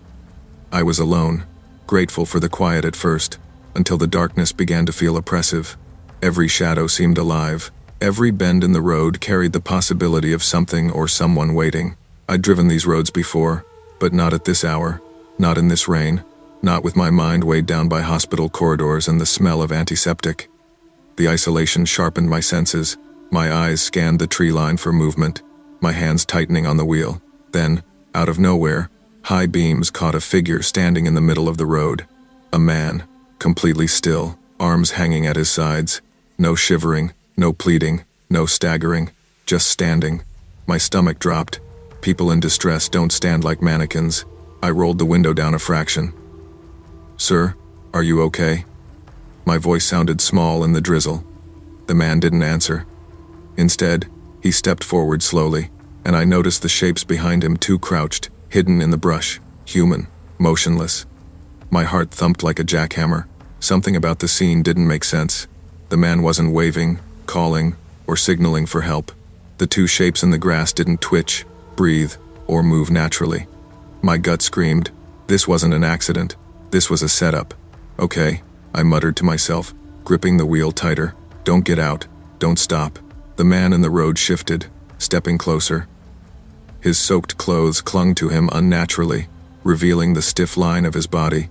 I was alone, grateful for the quiet at first, until the darkness began to feel oppressive. Every shadow seemed alive. Every bend in the road carried the possibility of something or someone waiting. I'd driven these roads before, but not at this hour, not in this rain, not with my mind weighed down by hospital corridors and the smell of antiseptic. The isolation sharpened my senses. My eyes scanned the tree line for movement, my hands tightening on the wheel. Then, out of nowhere, high beams caught a figure standing in the middle of the road. A man, completely still, arms hanging at his sides. No shivering, no pleading, no staggering, just standing. My stomach dropped. People in distress don't stand like mannequins. I rolled the window down a fraction. "Sir, are you okay?" My voice sounded small in the drizzle. The man didn't answer. Instead, he stepped forward slowly, and I noticed the shapes behind him, too crouched, hidden in the brush, human, motionless. My heart thumped like a jackhammer. Something about the scene didn't make sense. The man wasn't waving, calling, or signaling for help. The two shapes in the grass didn't twitch, breathe, or move naturally. My gut screamed, this wasn't an accident. This was a setup. "Okay," I muttered to myself, gripping the wheel tighter. "Don't get out. Don't stop." The man in the road shifted, stepping closer. His soaked clothes clung to him unnaturally, revealing the stiff line of his body.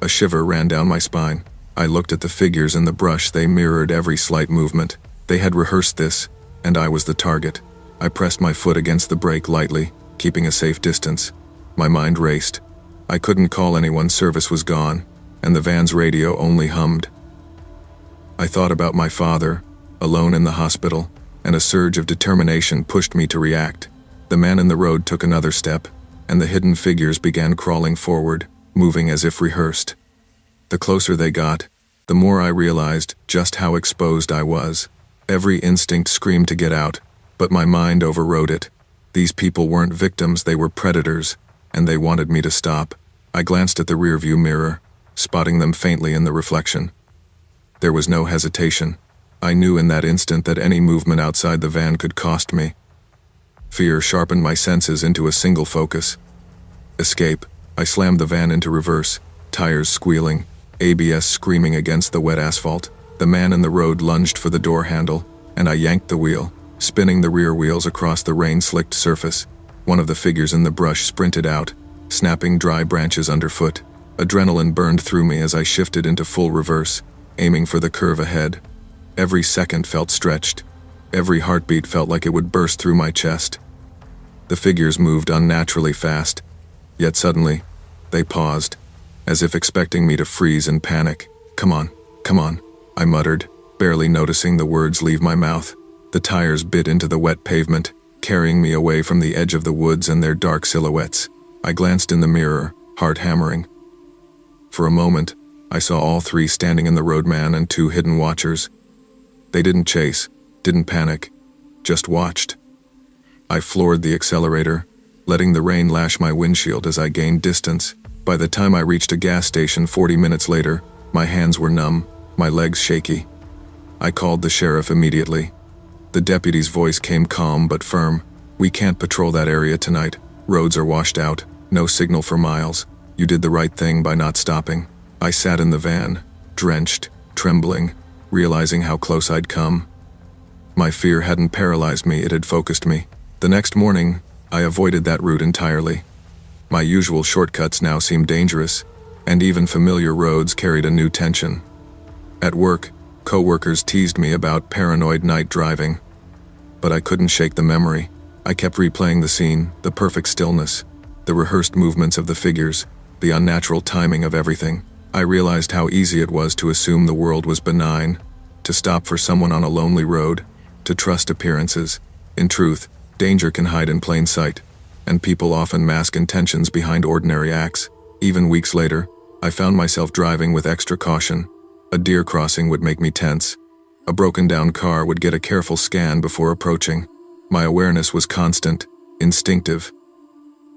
A shiver ran down my spine. I looked at the figures in the brush. They mirrored every slight movement. They had rehearsed this, and I was the target. I pressed my foot against the brake lightly, keeping a safe distance. My mind raced. I couldn't call anyone, service was gone, and the van's radio only hummed. I thought about my father, alone in the hospital, and a surge of determination pushed me to react. The man in the road took another step, and the hidden figures began crawling forward, moving as if rehearsed. The closer they got, the more I realized just how exposed I was. Every instinct screamed to get out, but my mind overrode it. These people weren't victims, they were predators, and they wanted me to stop. I glanced at the rearview mirror, spotting them faintly in the reflection. There was no hesitation. I knew in that instant that any movement outside the van could cost me. Fear sharpened my senses into a single focus. Escape. I slammed the van into reverse, tires squealing, ABS screaming against the wet asphalt. The man in the road lunged for the door handle, and I yanked the wheel, spinning the rear wheels across the rain-slicked surface. One of the figures in the brush sprinted out, snapping dry branches underfoot. Adrenaline burned through me as I shifted into full reverse, aiming for the curve ahead. Every second felt stretched. Every heartbeat felt like it would burst through my chest. The figures moved unnaturally fast, yet suddenly, they paused, as if expecting me to freeze in panic. Come on, I muttered, barely noticing the words leave my mouth. The tires bit into the wet pavement, carrying me away from the edge of the woods and their dark silhouettes. I glanced in the mirror, heart hammering. For a moment, I saw all three standing in the roadman and two hidden watchers. They didn't chase, didn't panic, just watched. I floored the accelerator, letting the rain lash my windshield as I gained distance. By the time I reached a gas station 40 minutes later, my hands were numb, my legs shaky. I called the sheriff immediately. The deputy's voice came calm but firm. "We can't patrol that area tonight. Roads are washed out, no signal for miles. You did the right thing by not stopping." I sat in the van, drenched, trembling, realizing how close I'd come. My fear hadn't paralyzed me, it had focused me. The next morning, I avoided that route entirely. My usual shortcuts now seemed dangerous, and even familiar roads carried a new tension. At work, co-workers teased me about paranoid night driving, but I couldn't shake the memory. I kept replaying the scene, the perfect stillness, the rehearsed movements of the figures, the unnatural timing of everything. I realized how easy it was to assume the world was benign, to stop for someone on a lonely road, to trust appearances. In truth, danger can hide in plain sight. and people often mask intentions behind ordinary acts. Even weeks later, I found myself driving with extra caution. A deer crossing would make me tense. A broken-down car would get a careful scan before approaching. My awareness was constant, instinctive.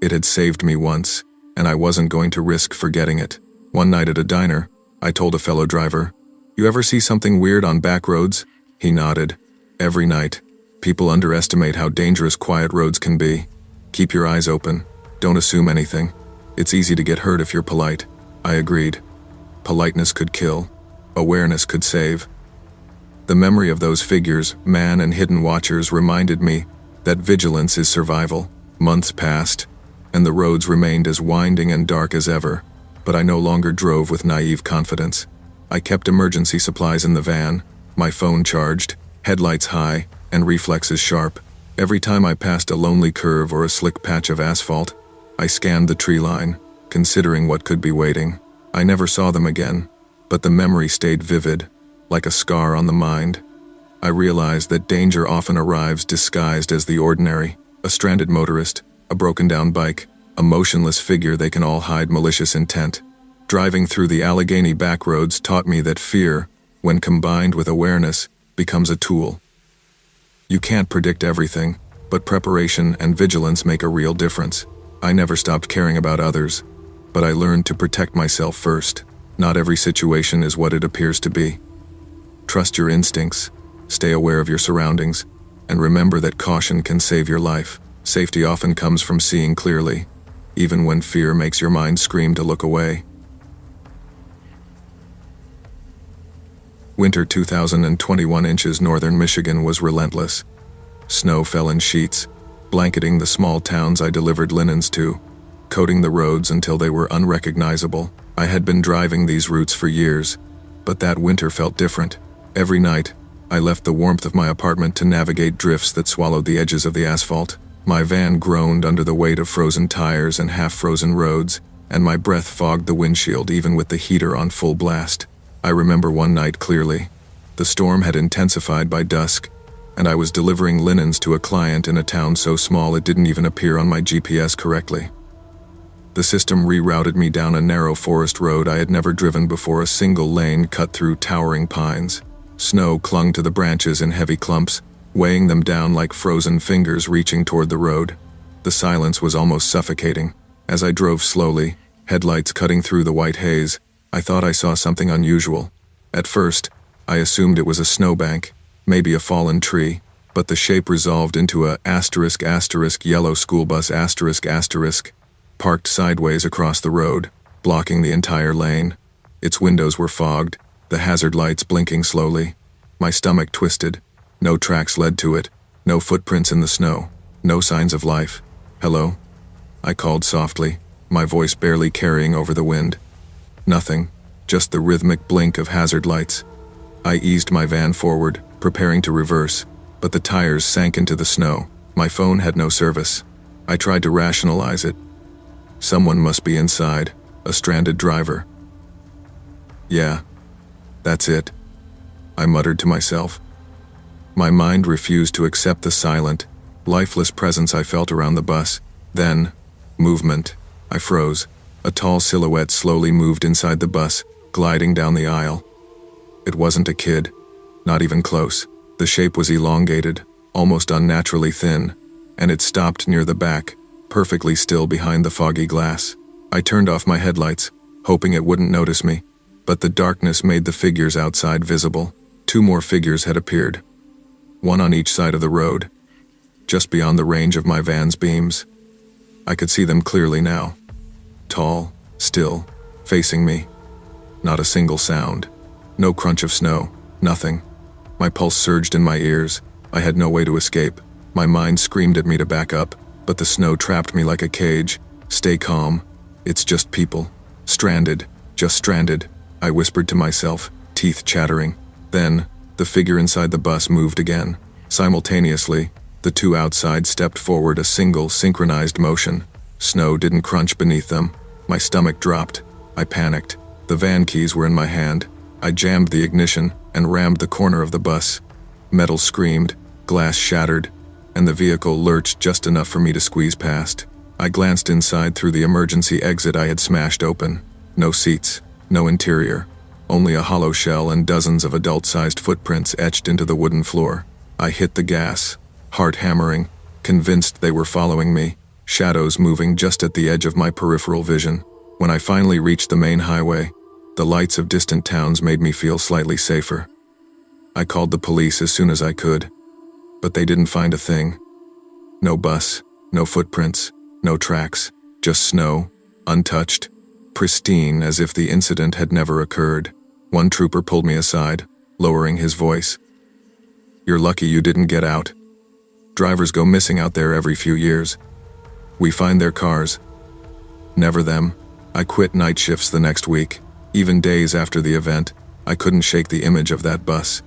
It had saved me once, and I wasn't going to risk forgetting it. One night at a diner, I told a fellow driver, "You ever see something weird on back roads?" He nodded. Every night. People underestimate how dangerous quiet roads can be. Keep your eyes open. Don't assume anything. It's easy to get hurt if you're polite. I agreed. Politeness could kill. Awareness could save. The memory of those figures, man and hidden watchers, reminded me that vigilance is survival. Months passed, and the roads remained as winding and dark as ever, but I no longer drove with naive confidence. I kept emergency supplies in the van, my phone charged, headlights high, and reflexes sharp. Every time I passed a lonely curve or a slick patch of asphalt, I scanned the tree line, considering what could be waiting. I never saw them again, but the memory stayed vivid, like a scar on the mind. I realized that danger often arrives disguised as the ordinary: a stranded motorist, a broken-down bike, a motionless figure. They can all hide malicious intent. Driving through the Allegheny backroads taught me that fear, when combined with awareness, becomes a tool. You can't predict everything, but preparation and vigilance make a real difference. I never stopped caring about others, but I learned to protect myself first. Not every situation is what it appears to be. Trust your instincts, stay aware of your surroundings, and remember that caution can save your life. Safety often comes from seeing clearly, even when fear makes your mind scream to look away. Winter 2021 inches northern Michigan was relentless. Snow fell in sheets, blanketing the small towns I delivered linens to, coating the roads until they were unrecognizable. I had been driving these routes for years, but that winter felt different. Every night, I left the warmth of my apartment to navigate drifts that swallowed the edges of the asphalt. My van groaned under the weight of frozen tires and half-frozen roads, and my breath fogged the windshield even with the heater on full blast. I remember one night clearly. The storm had intensified by dusk, and I was delivering linens to a client in a town so small it didn't even appear on my GPS correctly. The system rerouted me down a narrow forest road I had never driven before, a single lane cut through towering pines. Snow clung to the branches in heavy clumps, weighing them down like frozen fingers reaching toward the road. The silence was almost suffocating. As I drove slowly, headlights cutting through the white haze, I thought I saw something unusual. At first, I assumed it was a snowbank, maybe a fallen tree, but the shape resolved into a *** yellow school bus ***, parked sideways across the road, blocking the entire lane. Its windows were fogged, the hazard lights blinking slowly. My stomach twisted. No tracks led to it, no footprints in the snow, no signs of life. "Hello?" I called softly, my voice barely carrying over the wind. Nothing, just the rhythmic blink of hazard lights. I eased my van forward, preparing to reverse, but the tires sank into the snow. My phone had no service. I tried to rationalize it. Someone must be inside, a stranded driver. "Yeah, that's it," I muttered to myself. My mind refused to accept the silent, lifeless presence I felt around the bus. Then, movement. I froze. A tall silhouette slowly moved inside the bus, gliding down the aisle. It wasn't a kid, not even close. The shape was elongated, almost unnaturally thin, and it stopped near the back, perfectly still behind the foggy glass. I turned off my headlights, hoping it wouldn't notice me, but the darkness made the figures outside visible. 2 more figures had appeared, one on each side of the road, just beyond the range of my van's beams. I could see them clearly now. Tall, still, facing me. Not a single sound. No crunch of snow. Nothing. My pulse surged in my ears. I had no way to escape. My mind screamed at me to back up, but the snow trapped me like a cage. "Stay calm. It's just people. Stranded. Just stranded," I whispered to myself, teeth chattering. Then, the figure inside the bus moved again. Simultaneously, the 2 outside stepped forward, a single, synchronized motion. Snow didn't crunch beneath them. My stomach dropped. I panicked. The van keys were in my hand. I jammed the ignition and rammed the corner of the bus. Metal screamed, glass shattered, and the vehicle lurched just enough for me to squeeze past. I glanced inside through the emergency exit I had smashed open. No seats, no interior, only a hollow shell and dozens of adult-sized footprints etched into the wooden floor. I hit the gas, heart hammering, convinced they were following me, shadows moving just at the edge of my peripheral vision. When I finally reached the main highway, the lights of distant towns made me feel slightly safer. I called the police as soon as I could, but they didn't find a thing. No bus, no footprints, no tracks, just snow, untouched, pristine as if the incident had never occurred. One trooper pulled me aside, lowering his voice. "You're lucky you didn't get out. Drivers go missing out there every few years. We find their cars. Never them." I quit night shifts the next week. Even days after the event, I couldn't shake the image of that bus.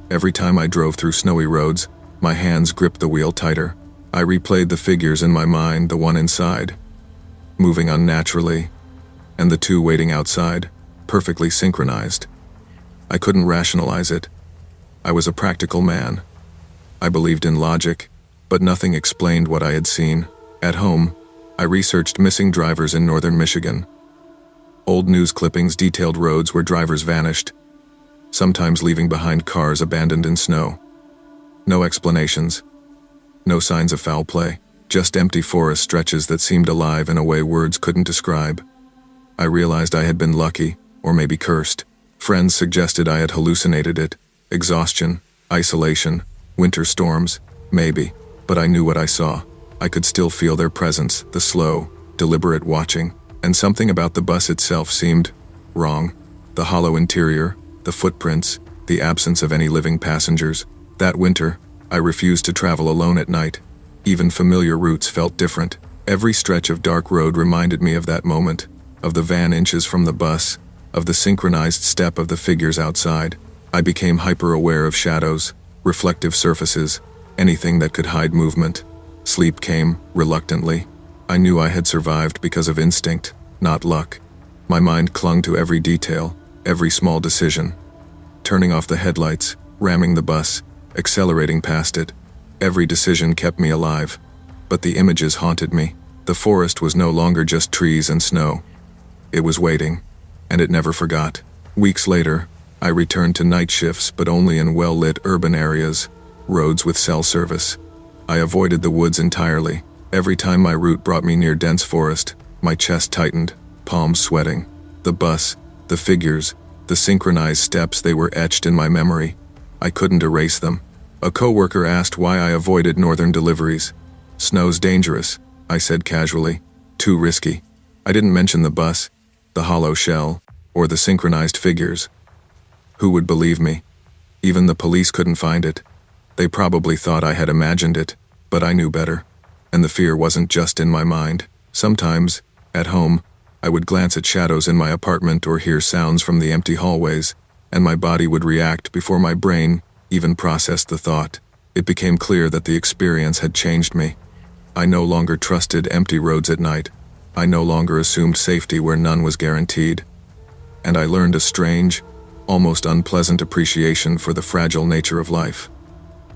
Every time I drove through snowy roads, my hands gripped the wheel tighter. I replayed the figures in my mind, the one inside, moving unnaturally, and the two waiting outside, perfectly synchronized. I couldn't rationalize it. I was a practical man. I believed in logic, but nothing explained what I had seen. At home, I researched missing drivers in northern Michigan. Old news clippings detailed roads where drivers vanished, sometimes leaving behind cars abandoned in snow. No explanations, no signs of foul play, just empty forest stretches that seemed alive in a way words couldn't describe. I realized I had been lucky, or maybe cursed. Friends suggested I had hallucinated it. Exhaustion, isolation, winter storms, maybe, but I knew what I saw. I could still feel their presence, the slow, deliberate watching, and something about the bus itself seemed wrong. The hollow interior, the footprints, the absence of any living passengers. That winter, I refused to travel alone at night. Even familiar routes felt different. Every stretch of dark road reminded me of that moment, of the van inches from the bus, of the synchronized step of the figures outside. I became hyper-aware of shadows, reflective surfaces, anything that could hide movement. Sleep came, reluctantly. I knew I had survived because of instinct, not luck. My mind clung to every detail, every small decision. Turning off the headlights, ramming the bus, accelerating past it. Every decision kept me alive. But the images haunted me. The forest was no longer just trees and snow. It was waiting, and it never forgot. Weeks later, I returned to night shifts, but only in well-lit urban areas, roads with cell service. I avoided the woods entirely. Every time my route brought me near dense forest, my chest tightened, palms sweating. The bus, the figures, the synchronized steps, they were etched in my memory. I couldn't erase them. A coworker asked why I avoided northern deliveries. "Snow's dangerous," I said casually. "Too risky." I didn't mention the bus, the hollow shell, or the synchronized figures. Who would believe me? Even the police couldn't find it. They probably thought I had imagined it, but I knew better. And the fear wasn't just in my mind. Sometimes, at home, I would glance at shadows in my apartment or hear sounds from the empty hallways, and my body would react before my brain even processed the thought. It became clear that the experience had changed me. I no longer trusted empty roads at night. I no longer assumed safety where none was guaranteed. And I learned a strange, almost unpleasant appreciation for the fragile nature of life.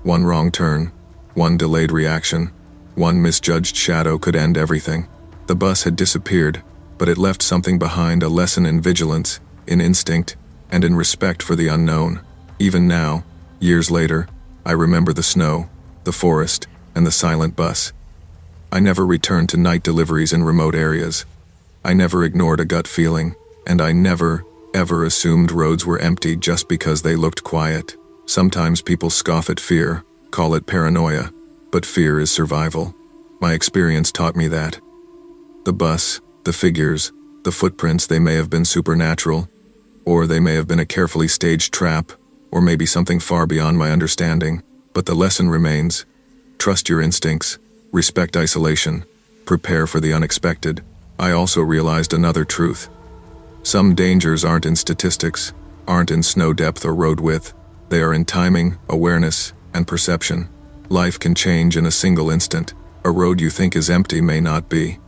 One wrong turn, one delayed reaction, one misjudged shadow could end everything. The bus had disappeared, but it left something behind, a lesson in vigilance, in instinct, and in respect for the unknown. Even now, years later, I remember the snow, the forest, and the silent bus. I never returned to night deliveries in remote areas. I never ignored a gut feeling, and I never, ever assumed roads were empty just because they looked quiet. Sometimes people scoff at fear, call it paranoia, but fear is survival. My experience taught me that. The bus, the figures, the footprints, they may have been supernatural, or they may have been a carefully staged trap, or maybe something far beyond my understanding, but the lesson remains. Trust your instincts, respect isolation, prepare for the unexpected. I also realized another truth. Some dangers aren't in statistics, aren't in snow depth or road width. They are in timing, awareness, and perception. Life can change in a single instant. A road you think is empty may not be.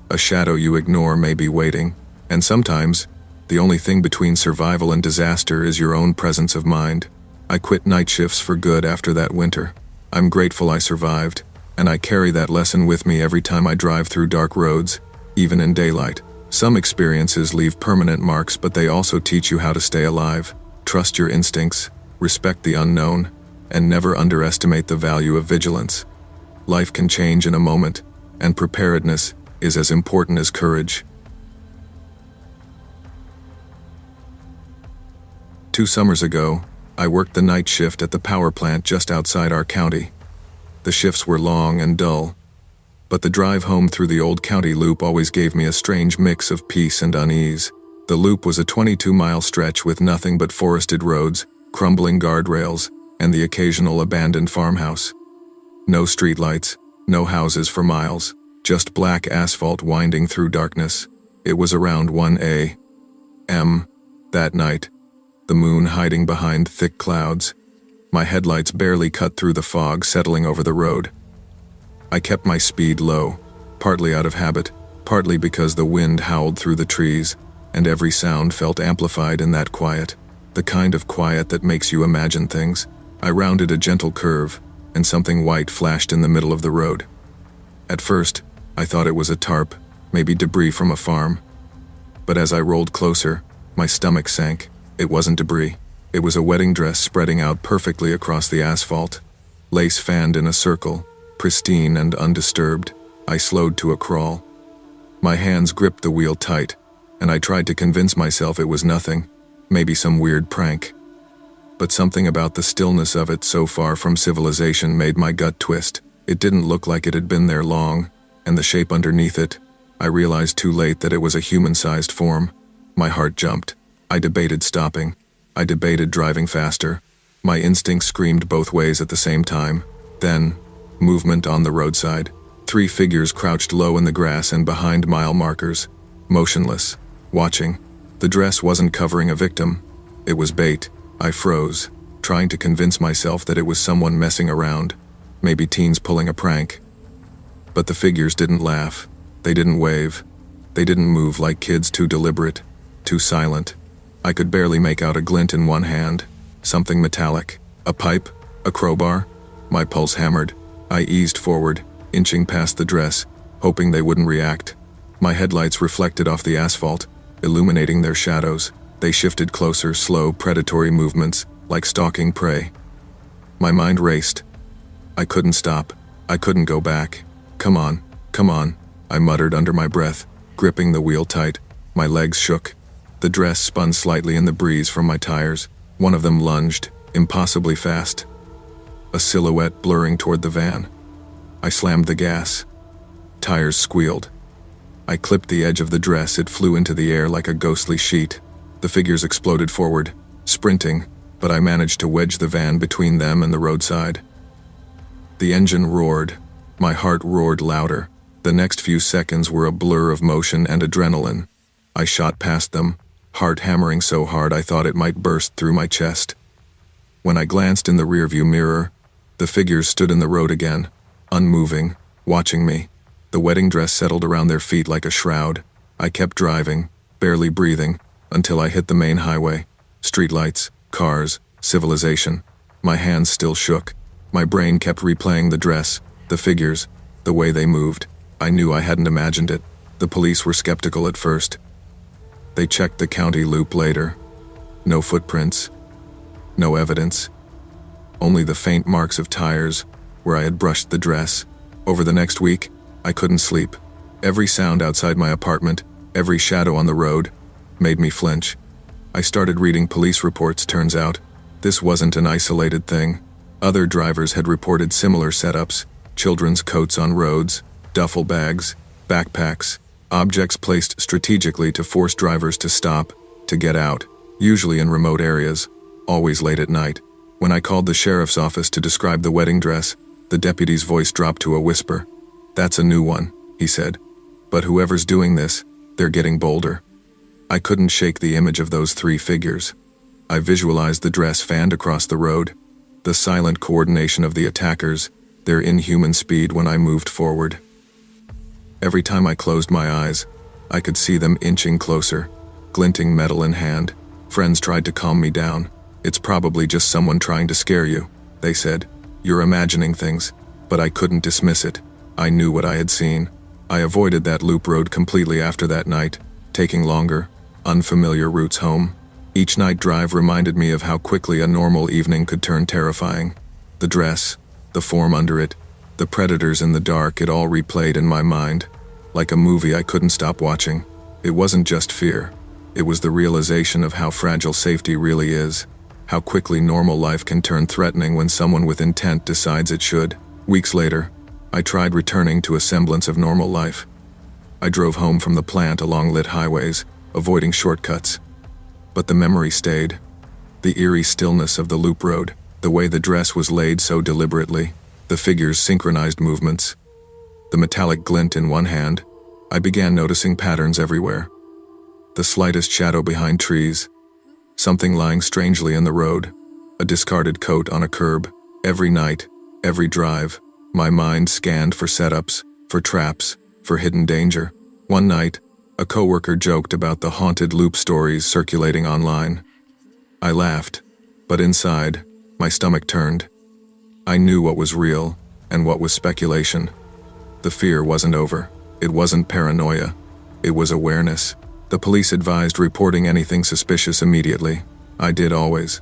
A shadow you ignore may be waiting. And sometimes, the only thing between survival and disaster is your own presence of mind. I quit night shifts for good after that winter. I'm grateful I survived, And I carry that lesson with me every time I drive through dark roads, even in daylight. Some experiences leave permanent marks, but they also teach you how to stay alive. Trust your instincts, respect the unknown, and never underestimate the value of vigilance. Life can change in a moment, and preparedness is as important as courage. 2 summers ago, I worked the night shift at the power plant just outside our county. The shifts were long and dull, but the drive home through the old county loop always gave me a strange mix of peace and unease. The loop was a 22-mile stretch with nothing but forested roads, crumbling guardrails, and the occasional abandoned farmhouse. No streetlights, no houses for miles, just black asphalt winding through darkness. It was around 1 a.m. that night, the moon hiding behind thick clouds. My headlights barely cut through the fog settling over the road. I kept my speed low, partly out of habit, partly because the wind howled through the trees, and every sound felt amplified in that quiet, the kind of quiet that makes you imagine things. I rounded a gentle curve, and something white flashed in the middle of the road. At first, I thought it was a tarp, maybe debris from a farm. But as I rolled closer, my stomach sank. It wasn't debris. It was a wedding dress spreading out perfectly across the asphalt. Lace fanned in a circle, pristine and undisturbed. I slowed to a crawl. My hands gripped the wheel tight, and I tried to convince myself it was nothing, maybe some weird prank. But something about the stillness of it, so far from civilization, made my gut twist. It didn't look like it had been there long, and the shape underneath it, I realized too late that it was a human-sized form. My heart jumped. I debated stopping. I debated driving faster. My instincts screamed both ways at the same time. Then, movement on the roadside. 3 figures crouched low in the grass and behind mile markers, motionless, watching. The dress wasn't covering a victim. It was bait. I froze, trying to convince myself that it was someone messing around, maybe teens pulling a prank. But the figures didn't laugh. They didn't wave. They didn't move like kids, too deliberate, too silent. I could barely make out a glint in one hand, something metallic, a pipe, a crowbar. My pulse hammered. I eased forward, inching past the dress, hoping they wouldn't react. My headlights reflected off the asphalt, illuminating their shadows. They shifted closer, slow, predatory movements, like stalking prey. My mind raced. I couldn't stop. I couldn't go back. Come on, I muttered under my breath, gripping the wheel tight. My legs shook. The dress spun slightly in the breeze from my tires. One of them lunged, impossibly fast, a silhouette blurring toward the van. I slammed the gas. Tires squealed. I clipped the edge of the dress. It flew into the air like a ghostly sheet. The figures exploded forward, sprinting, but I managed to wedge the van between them and the roadside. The engine roared. My heart roared louder. The next few seconds were a blur of motion and adrenaline. I shot past them, heart hammering so hard I thought it might burst through my chest. When I glanced in the rearview mirror, the figures stood in the road again, unmoving, watching me. The wedding dress settled around their feet like a shroud. I kept driving, barely breathing, until I hit the main highway. Streetlights, cars, civilization. My hands still shook. My brain kept replaying the dress, the figures, the way they moved. I knew I hadn't imagined it. The police were skeptical at first. They checked the county loop later. No footprints. No evidence. Only the faint marks of tires where I had brushed the dress. Over the next week, I couldn't sleep. Every sound outside my apartment, every shadow on the road, made me flinch. I started reading police reports. Turns out, this wasn't an isolated thing. Other drivers had reported similar setups: children's coats on roads, duffel bags, backpacks, objects placed strategically to force drivers to stop, to get out, usually in remote areas, always late at night. When I called the sheriff's office to describe the wedding dress, the deputy's voice dropped to a whisper. "That's a new one," he said. "But whoever's doing this, they're getting bolder." I couldn't shake the image of those 3 figures. I visualized the dress fanned across the road, the silent coordination of the attackers, their inhuman speed when I moved forward. Every time I closed my eyes, I could see them inching closer, glinting metal in hand. Friends tried to calm me down. "It's probably just someone trying to scare you," they said. "You're imagining things." But I couldn't dismiss it. I knew what I had seen. I avoided that loop road completely after that night, taking longer, unfamiliar routes home. Each night drive reminded me of how quickly a normal evening could turn terrifying. The dress, the form under it, the predators in the dark, it all replayed in my mind. Like a movie I couldn't stop watching. It wasn't just fear. It was the realization of how fragile safety really is. How quickly normal life can turn threatening when someone with intent decides it should. Weeks later, I tried returning to a semblance of normal life. I drove home from the plant along lit highways, avoiding shortcuts. But the memory stayed. The eerie stillness of the loop road, the way the dress was laid so deliberately, the figures' synchronized movements. The metallic glint in one hand, I began noticing patterns everywhere. The slightest shadow behind trees, something lying strangely in the road, a discarded coat on a curb. Every night, every drive, my mind scanned for setups, for traps, for hidden danger. One night, a coworker joked about the haunted loop stories circulating online. I laughed, but inside, my stomach turned. I knew what was real and what was speculation. The fear wasn't over. It wasn't paranoia. It was awareness. The police advised reporting anything suspicious immediately. I did always.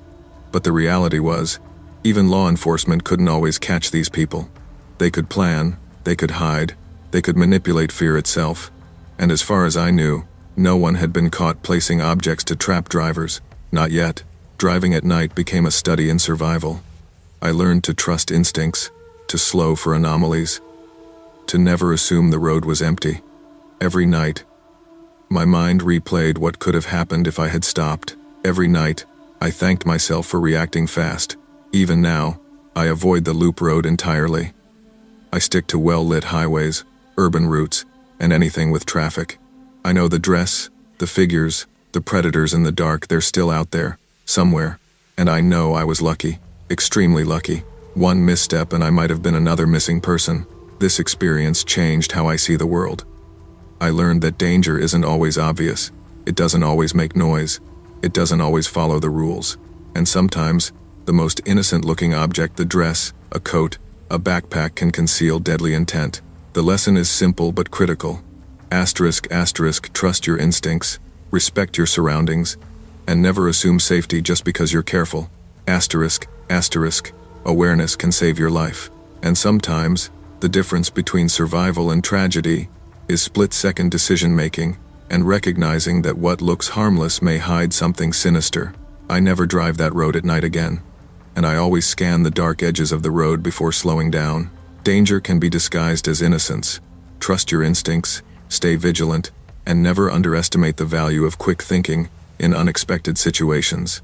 But the reality was, even law enforcement couldn't always catch these people. They could plan, they could hide, they could manipulate fear itself. And as far as I knew, no one had been caught placing objects to trap drivers. Not yet. Driving at night became a study in survival. I learned to trust instincts, to slow for anomalies, to never assume the road was empty. Every night, my mind replayed what could have happened if I had stopped. Every night, I thanked myself for reacting fast. Even now, I avoid the loop road entirely. I stick to well-lit highways, urban routes, and anything with traffic. I know the dress, the figures, the predators in the dark, they're still out there, somewhere. And I know I was lucky, extremely lucky. One misstep and I might have been another missing person. This experience changed how I see the world. I learned that danger isn't always obvious. It doesn't always make noise. It doesn't always follow the rules. And sometimes, the most innocent-looking object, the dress, a coat, a backpack, can conceal deadly intent. The lesson is simple but critical. Asterisk, trust your instincts, respect your surroundings, and never assume safety just because you're careful. Asterisk, awareness can save your life. And sometimes, the difference between survival and tragedy is split-second decision-making and recognizing that what looks harmless may hide something sinister. I never drive that road at night again, and I always scan the dark edges of the road before slowing down. Danger can be disguised as innocence. Trust your instincts, stay vigilant, and never underestimate the value of quick thinking in unexpected situations.